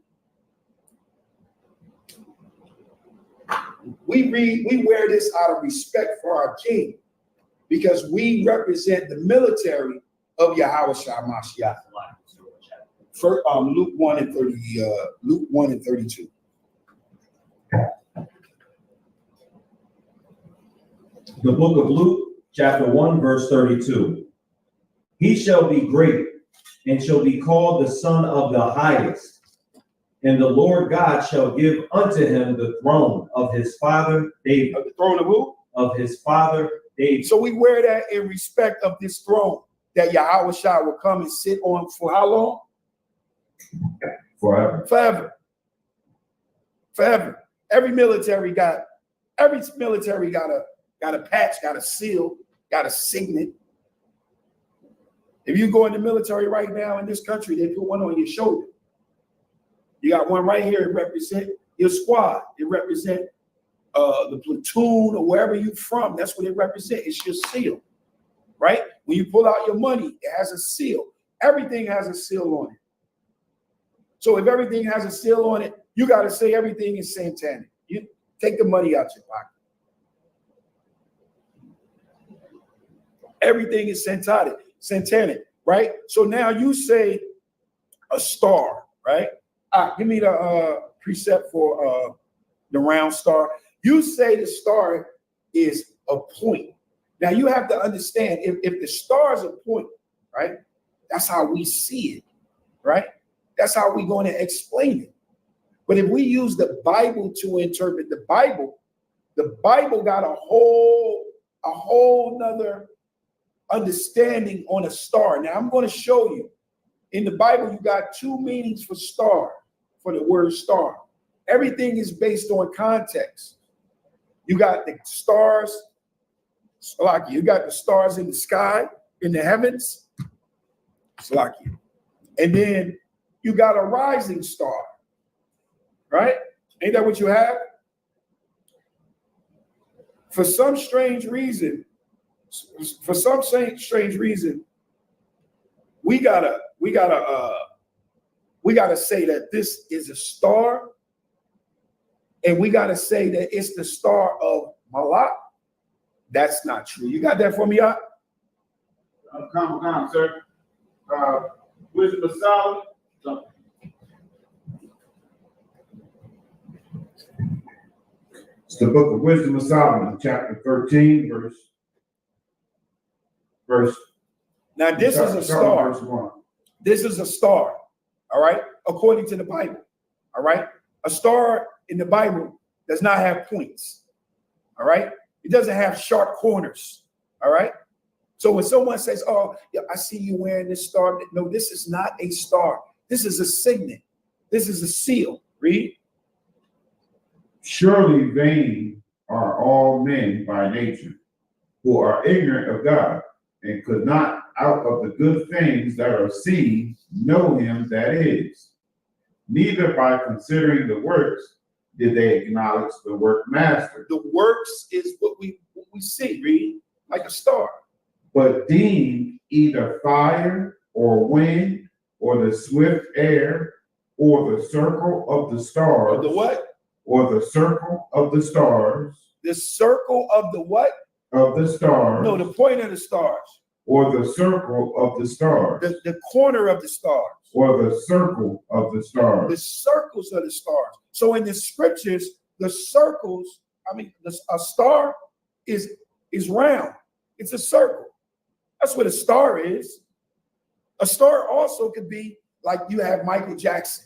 We wear this out of respect for our king because we represent the military of Yahweh Shah Mashiach. For, Luke 1 and 32. The book of Luke, chapter 1, verse 32. He shall be great and shall be called the Son of the Highest. And the Lord God shall give unto him the throne of his father David. Of the throne of who? Of his father David. So we wear that in respect of this throne that Yahweh Shah will come and sit on for how long? Forever. Forever. Forever. Every military got a patch, got a seal, got a signet. If you go in the military right now in this country, they put one on your shoulder. You got one right here. It represent your squad. It represent the platoon or wherever you're from. That's what it represents. It's your seal, right? When you pull out your money, it has a seal. Everything has a seal on it. So if everything has a seal on it, you got to say everything is satanic. You take the money out your pocket. Everything is satanic, right? So now you say a star, right? Give me the precept for the round star. You say the star is a point. Now you have to understand if the star is a point, right? That's how we see it, right? That's how we're going to explain it. But if we use the Bible to interpret the Bible got a whole nother understanding on a star. Now I'm going to show you. In the Bible, you got two meanings for star, for the word star. Everything is based on context. You got the stars, Salaki. You got the stars in the sky, in the heavens, Salaki. And then you got a rising star, right? Ain't that what you have? For some strange reason, we gotta say that this is a star, and we gotta say that it's the star of Molech. That's not true. You got that for me, Ak? Come on, sir. Wisdom of Solomon. It's the book of Wisdom of Solomon, chapter 13, verse. Now this is a star. Verse 1. This is a star, all right? According to the Bible, all right? A star in the Bible does not have points, all right? It doesn't have sharp corners, all right? So when someone says, oh, yeah, I see you wearing this star. No, this is not a star. This is a signet. This is a seal. Read. Surely vain are all men by nature, who are ignorant of God, and could not out of the good things that are seen know him that is. Neither by considering the works did they acknowledge the work master. The works is what we see, read, like a star. But deemed either fire or wind or the swift air or the circle of the stars. Or the what? Or the circle of the stars. The circle of the what? Of the stars. No, the point of the stars. Or the circle of the stars. The corner of the stars. Or the circle of the stars. The circles of the stars. So in the scriptures, the circles, a star is round. It's a circle. That's what a star is. A star also could be like you have Michael Jackson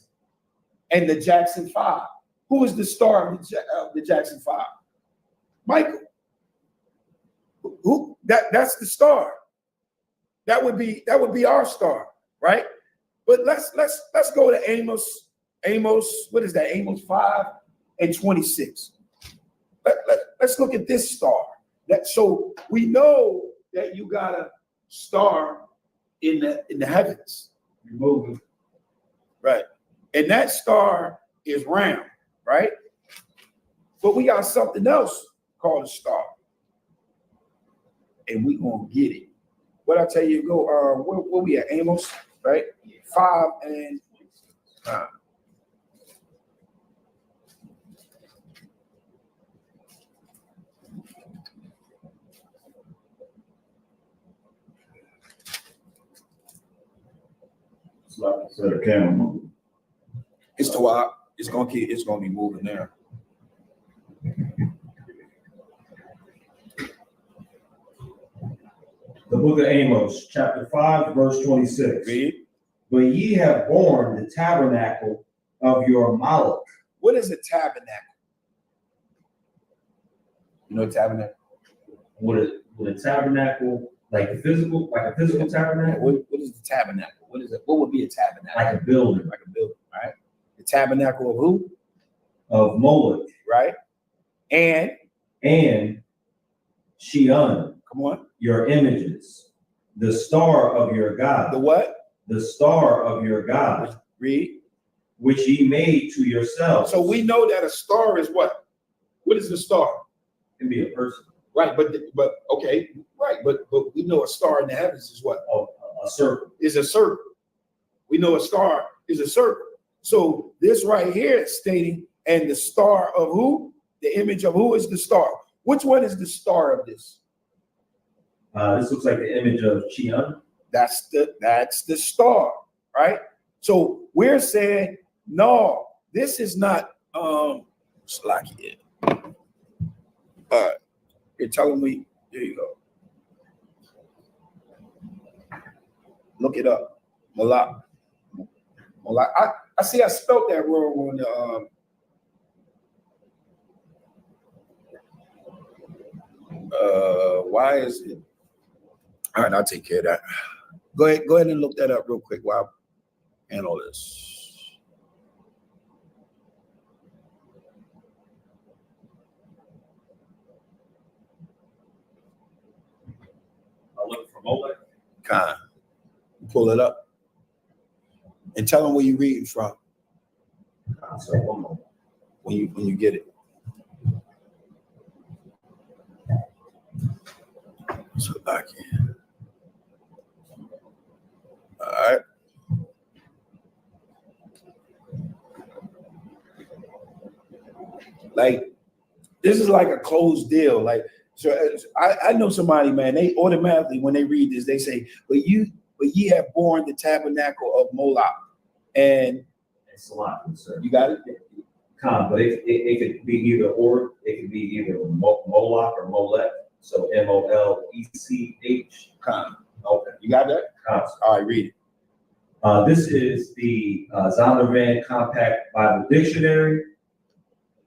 and the Jackson 5. Who is the star of the Jackson 5? Michael. Who? That's the star. That would be our star, right? But let's go to Amos. Amos, what is that? Amos 5 and 26. Let's look at this star. So we know that you got a star in the heavens. You're moving. Right. And that star is round, right? But we got something else called a star. And we gonna get it. What I tell you, go where we at? Amos, right? 5 and It's like I said, a camera move. It's to why it's gonna be moving there. The book of Amos, chapter 5, verse 26. Read. But ye have borne the tabernacle of your Molech. What is a tabernacle? You know a tabernacle? Would a tabernacle, like a physical tabernacle? What is the tabernacle? What is it? What would be a tabernacle? Like a building. Like a building, right? The tabernacle of who? Of Molech. Right? And Sheon, come on. your images, the star of your God. The what? The star of your God. Read. Which ye made to yourselves. So we know that a star is what? What is a star? It can be a person. Right, but okay, right, but we know a star in the heavens is what? Oh, a circle. Is a circle. We know a star is a circle. So this right here is stating, and the star of who? The image of who is the star? Which one is the star of this? This looks like the image of Sheon. That's the star, right? So we're saying, no, this is not Slacky. You're telling me, there you go. Look it up. Molech. I see I spelled that wrong on the why is it? All right, I'll take care of that. Go ahead and look that up real quick while I handle this. I'll look for Molech. Pull it up and tell them where you're reading from So one moment. when you get it. So back in. All right. Like this is like a closed deal. Like so, I know somebody, man. They automatically when they read this, they say, "But ye have borne the tabernacle of Molech," and It's a lot, sir. you got it. But it could be either or. It could be either Moloch or Molech. So Molech. Okay, you got that? All right, read it. This is the Zondervan Compact Bible Dictionary,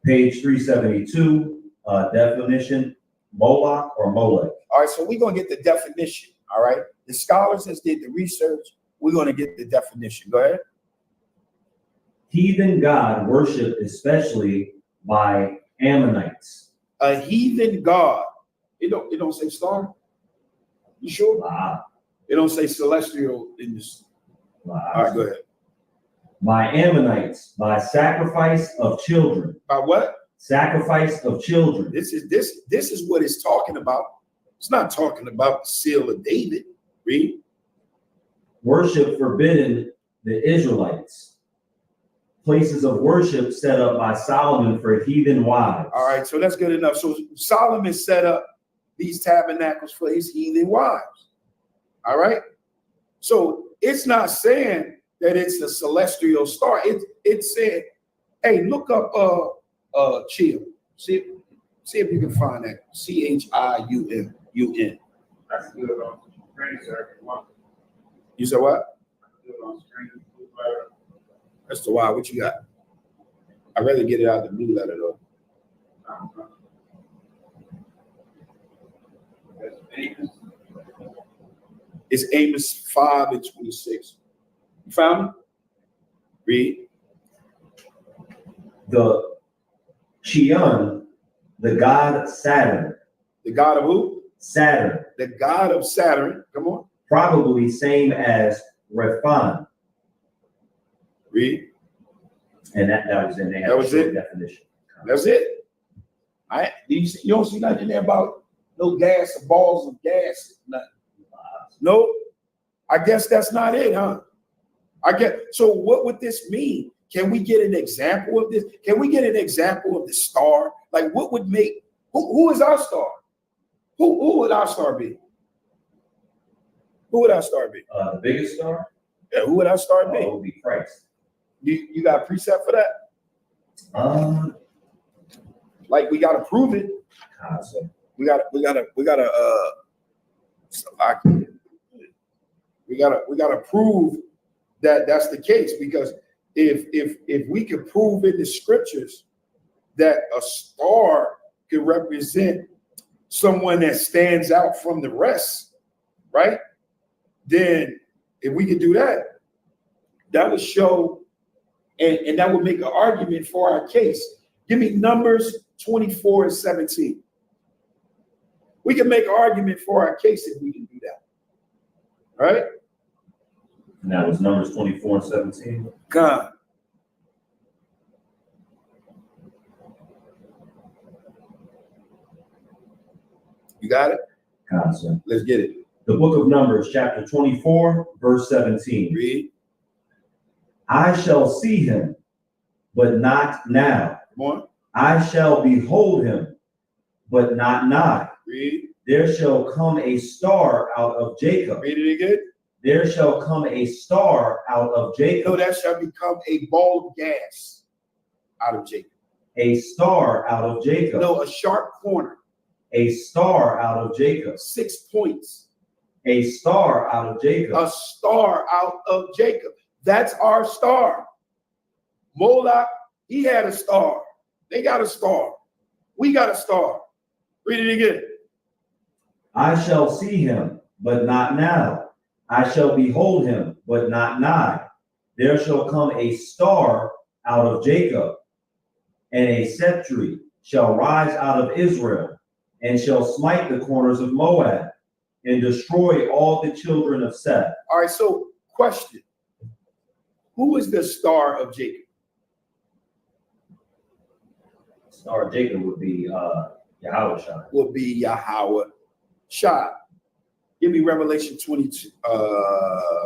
page 372. Definition: Moloch or Molech. All right, so we're gonna get the definition. All right, the scholars that did the research, we're gonna get the definition. Go ahead. Heathen god worshipped especially by Ammonites. A heathen god. It don't say star. You sure? It don't say celestial in this. All right, go ahead. By Ammonites, by sacrifice of children. By what? Sacrifice of children. This is what it's talking about. It's not talking about the seal of David. Read. Worship forbidden the Israelites. Places of worship set up by Solomon for heathen wives. All right, so that's good enough. So Solomon set up these tabernacles for his heathen wives. All right. So it's not saying that it's a celestial star. It said, hey, look up chill. See if you can find that. CHIUN. That's good on screen, sir. You said what? Good on screen. That's the why. What you got? I'd rather get it out of the blue letter though. It's Amos 5:26. You found it? Read. The Sheon, the god Saturn. The god of who? Saturn. The god of Saturn. Come on. Probably same as Rephan. Read. And that was in there. That was it? Definition. That's it. All right. You don't see nothing in there about no gas or balls of gas. Nothing. No. I guess that's not it, huh? I get. So what would this mean? Can we get an example of this? Can we get an example of the star? Like what would make, who is our star? Who would our star be? Who would our star be? The biggest star? Yeah, who would our star be? It would be Christ. You got a precept for that? Like we got to prove it. Concept. We gotta prove that that's the case, because if we can prove in the scriptures that a star could represent someone that stands out from the rest, right? Then if we could do that, that would show, and that would make an argument for our case. Give me Numbers 24 and 17. We can make an argument for our case if we can do that. All right? And that was Numbers 24 and 17. God. You got it? Concept. Let's get it. The book of Numbers, chapter 24, verse 17. Read. I shall see him, but not now. Come on. I shall behold him, but not nigh. Read. There shall come a star out of Jacob. Read it again. There shall come a star out of No, Jacob. that shall become a ball of gas out of Jacob. A star out of Jacob. No, a sharp corner. A star out of Jacob. 6 points. A star out of Jacob. A star out of Jacob. That's our star. Molech, he had a star. They got a star. We got a star. Read it again. I shall see him, but not now. I shall behold him, but not nigh. There shall come a star out of Jacob, and a sceptre shall rise out of Israel, and shall smite the corners of Moab, and destroy all the children of Seth. All right, so question. Who is the star of Jacob? Star of Jacob would be Yahweh. Will be Yahweh Shah. Give me Revelation 22,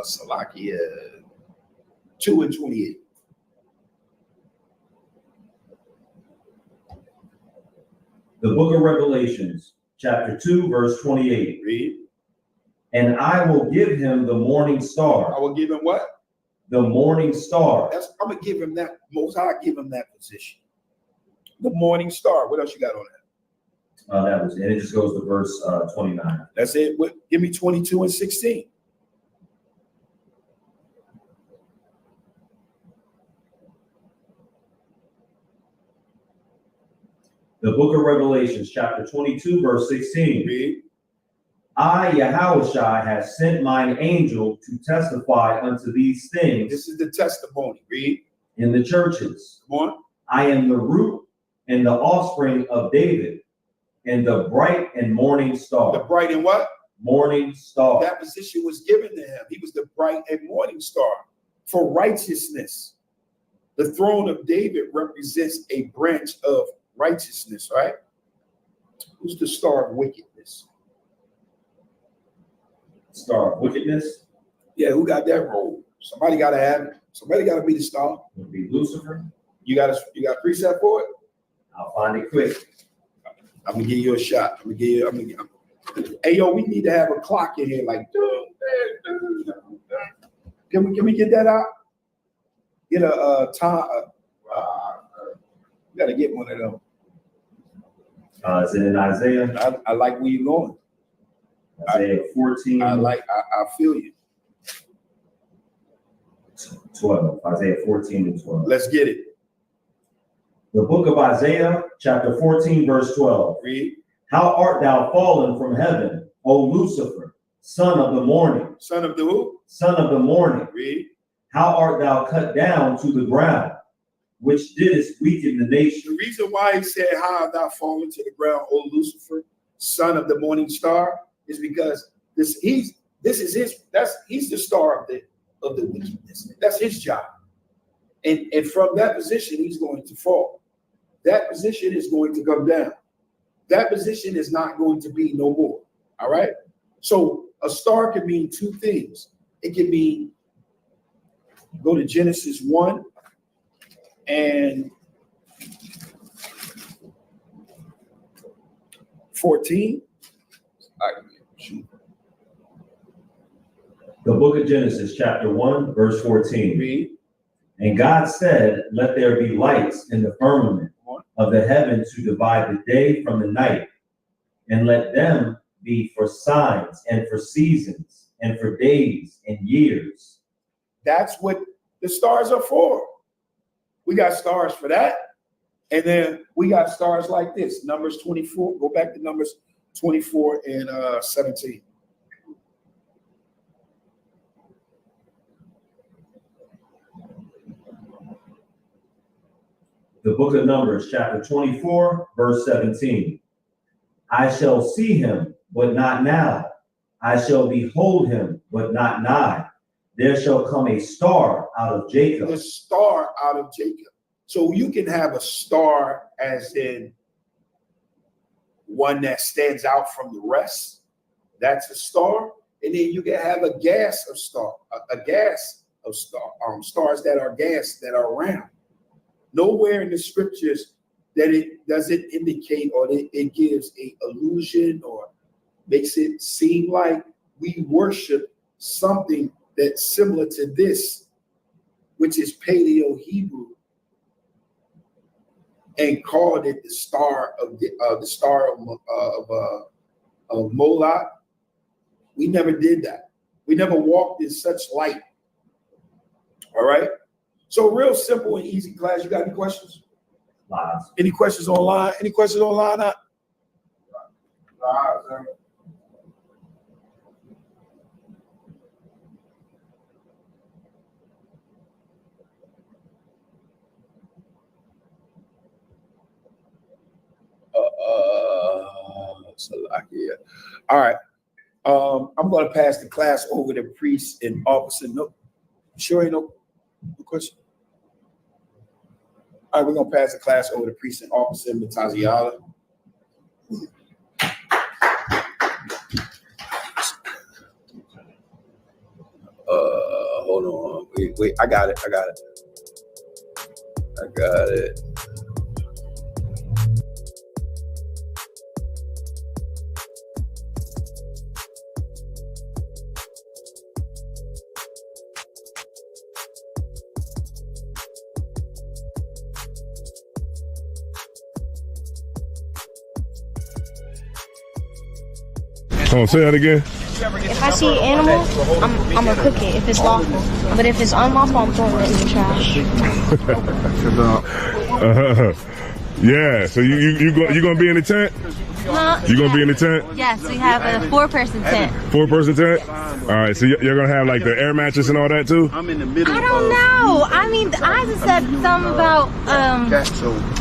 Salakia 2 and 28. The book of Revelations, chapter 2, verse 28. Read. And I will give him the morning I star. will give him what? The morning star. I'm gonna give him that. Most High give him that position. The morning star. What else you got on that? That was, and it just goes to verse 29. That's it. Give me 22 and 16. The book of Revelations, chapter 22, verse 16. Read. I, Yahushua, have sent mine angel to testify unto these things This is the testimony. Read. in the churches. Come on. I am the root and the offspring of David, and the bright and morning The star. bright and what? Morning star. That position was given to him. He was the bright and morning star for righteousness. The throne of David represents a branch of righteousness, right? Who's the star of wickedness? Star of wickedness Yeah, who got that role? Somebody got to have it. Somebody got to be the star. would be Lucifer. You got precept for it? I'll find it quick. I'm gonna give you a shot. Hey, yo, we need to have a clock in here, like. Can we get that out? Get a time. You gotta get one of them. Is it in Isaiah? I like where you're going. Isaiah 14. I feel you. 12. Isaiah 14 and 12. Let's get it. The book of Isaiah, chapter 14, verse 12. Read. How art thou fallen from heaven, O Lucifer, son of the morning? Son of the who? Son of the morning. Read. How art thou cut down to the ground, which didst weaken the nation? The reason why he said, "How have thou fallen to the ground, O Lucifer, son of the morning star," is because he's the star of the wickedness. That's his job. And from that position, he's going to fall. That position is going to come down. That position is not going to be no more. All right. So a star can mean two things. It can mean go to Genesis 1 and 14. The book of Genesis, chapter 1, verse 14. Read. And God said, let there be lights in the firmament of the heaven to divide the day from the night, and let them be for signs and for seasons and for days and years. That's what the stars are for. We got stars for that. And then we got stars like this. Numbers 24. Go back to Numbers 24 and 17. The book of Numbers, chapter 24, verse 17. I shall see him, but not now. I shall behold him, but not nigh. There shall come a star out of Jacob. The star out of Jacob. So you can have a star as in one that stands out from the rest. That's a star. And then you can have a gas of star, stars that are gas that are round. Nowhere in the scriptures that it doesn't indicate or it gives a illusion or makes it seem like we worship something that's similar to this, which is Paleo Hebrew, and called it the star of Molech. We never did that. We never walked in such light. All right. So real simple and easy class. You got any questions? Lies. Any questions online? Any questions online? All right. I'm going to pass the class over to priest and officer. No, sure ain't no question. All right, we're going to pass the class over to priest and officer Mataziala. Hold on. Wait. I got it. Oh, say that again. If I see an animal, I'm gonna cook it if it's lawful. But if it's unlawful, I'm throwing it in the trash. Yeah. So you gonna be in the tent? Huh? You gonna be in the tent? Yes, we have a 4-person tent. 4-person tent? All right. So you're gonna have like the air mattress and all that too? I don't know. I mean, I just said something about an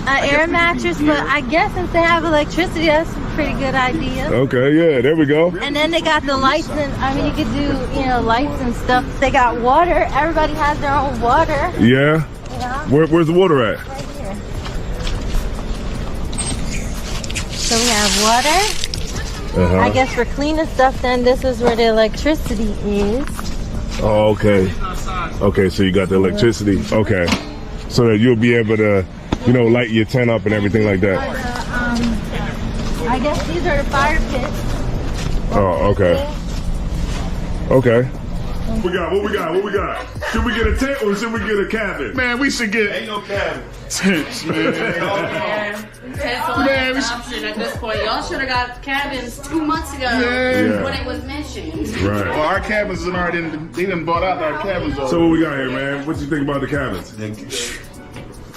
air mattress, but I guess since they have electricity, that's a pretty good idea. Okay. Yeah. There we go. And then they got the lights, and I mean, you could do lights and stuff. They got water. Everybody has their own water. Yeah. Yeah. Where's the water at? Right here. So we have water. I guess for cleaning stuff, then this is where the electricity is. Oh, okay. Okay, so you got the electricity. Okay. So that you'll be able to, light your tent up and everything like that. I guess these are the fire pits. Oh, okay. Okay. What we got? Should we get a tent or should we get a cabin? Man, we should get Ain't no cabin. tents, man. Man, option at this point. Y'all should have got cabins 2 months ago when it was mentioned. Right. Well, our cabins are already they done bought out our cabins already. So what we got here, man? What you think about the cabins?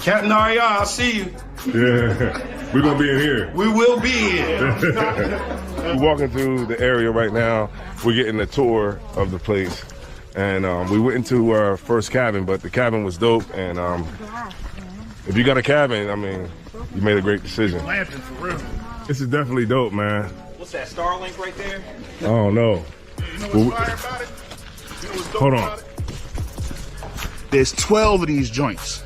Captain Aria, I see you. Yeah. We're gonna be in here. We will be here. We're walking through the area right now. We're getting a tour of the place. And we went into our first cabin, but the cabin was dope. And if you got a cabin, I mean, you made a great decision. Lamping for real. This is definitely dope, man. What's that, Starlink right there? I don't know. You know what's fire about it? You know what's dope Hold on. about it? There's 12 of these joints.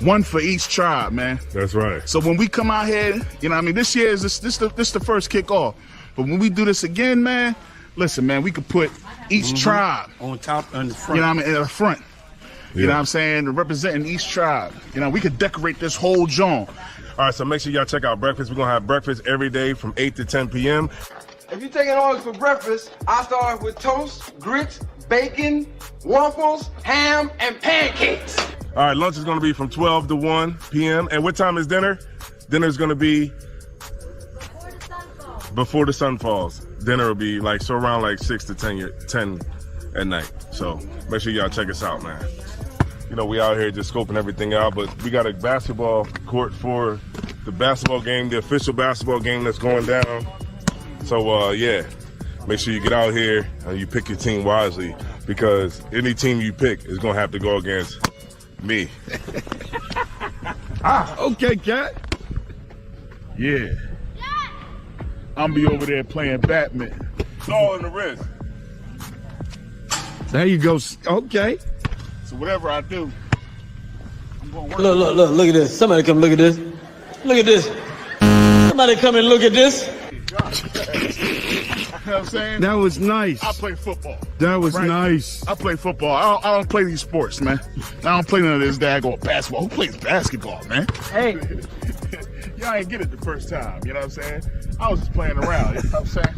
One for each tribe, man. That's right. So when we come out here, this year is this the first kickoff. But when we do this again, man, listen, man, we could put each tribe on top and the front. in the front. You know what I'm saying? Representing each tribe. You know, we could decorate this whole joint. All right, so make sure y'all check out breakfast. We're gonna have breakfast every day from 8 to 10 p.m. If you're taking orders for breakfast, I start off with toast, grits, bacon, waffles, ham, and pancakes. All right, lunch is gonna be from 12 to 1 p.m. And what time is dinner? Dinner's gonna be before the sun falls. Dinner will be like, so around like 6 to 10 at night. So make sure y'all check us out, man. You know, we out here just scoping everything out, but we got a basketball court for the basketball game, the official basketball game that's going down. So, yeah, make sure you get out here and you pick your team wisely, because any team you pick is going to have to go against me. Okay, cat. Yeah. I'm be over there playing Batman. It's all in the wrist. There you go. Okay. So whatever I do, I'm going to work. Look at this. Somebody come look at this. Look at this. Somebody come and look at this. You know what I'm saying? That was nice. I play football. That was Right? nice. I play football. I don't play these sports, man. I don't play none of this daggone basketball. Who plays basketball, man? Hey. Y'all ain't get it the first time, you know what I'm saying? I was just playing around, you know what I'm saying?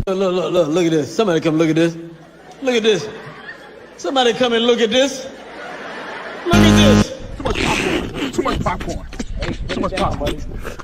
Look at this. Somebody come look at this. Look at this. Somebody come and look at this. Look at this. Too much popcorn. Too much popcorn.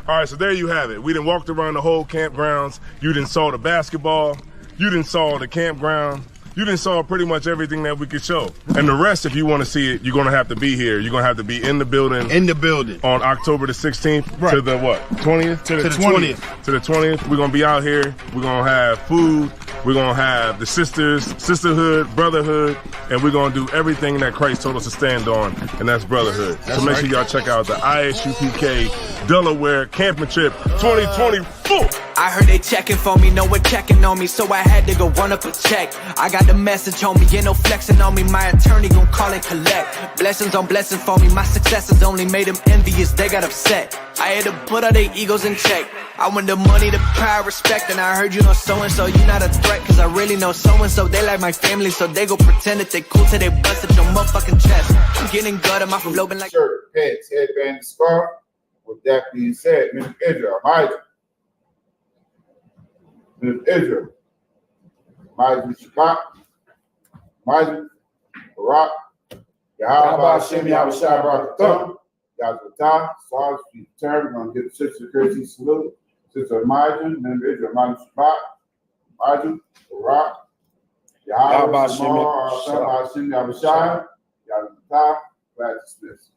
All right, so there you have it. We done walked around the whole campgrounds. You done saw the basketball. You done saw the campground. You done saw pretty much everything that we could show. And the rest, if you want to see it, you're going to have to be here. You're going to have to be in the building. In the building. On October the 16th Right. to the what? 20th? To the 20th. To the 20th. We're going to be out here. We're going to have food. We're going to have the sisterhood, brotherhood, and we're going to do everything that Christ told us to stand on, and that's brotherhood. So make sure y'all check out the ISUPK Delaware Camping Trip 2024. I heard they checking for me, no one checking on me, so I had to go run up a check. I got the message on me, ain't no flexing on me, my attorney gon' call and collect. Blessings on blessings for me, my successes only made them envious, they got upset. I had to put all their egos in check. I want the money, the power, respect, and I heard you know so-and-so, you not a threat, cause I really know so-and-so, they like my family, so they go pretend that they cool till they bust at your motherfucking chest. I'm getting gutted, my flow been like shirt, pants, headband, and scarf. With that being said, Mr. Israel, Elijah. Mr. Israel, Elijah Shabbat, Elijah, Barak, Yahweh Hashem, Yahweh Shai Barak, Yahweh Stars, you turn, we're going to get the Sister Chrissy salute. Sister Elijah, Mr. Israel, Elijah Shabbat, Elijah, Barak, Yahweh Hashem, Yahweh Shai, Yahweh Glad to dismiss.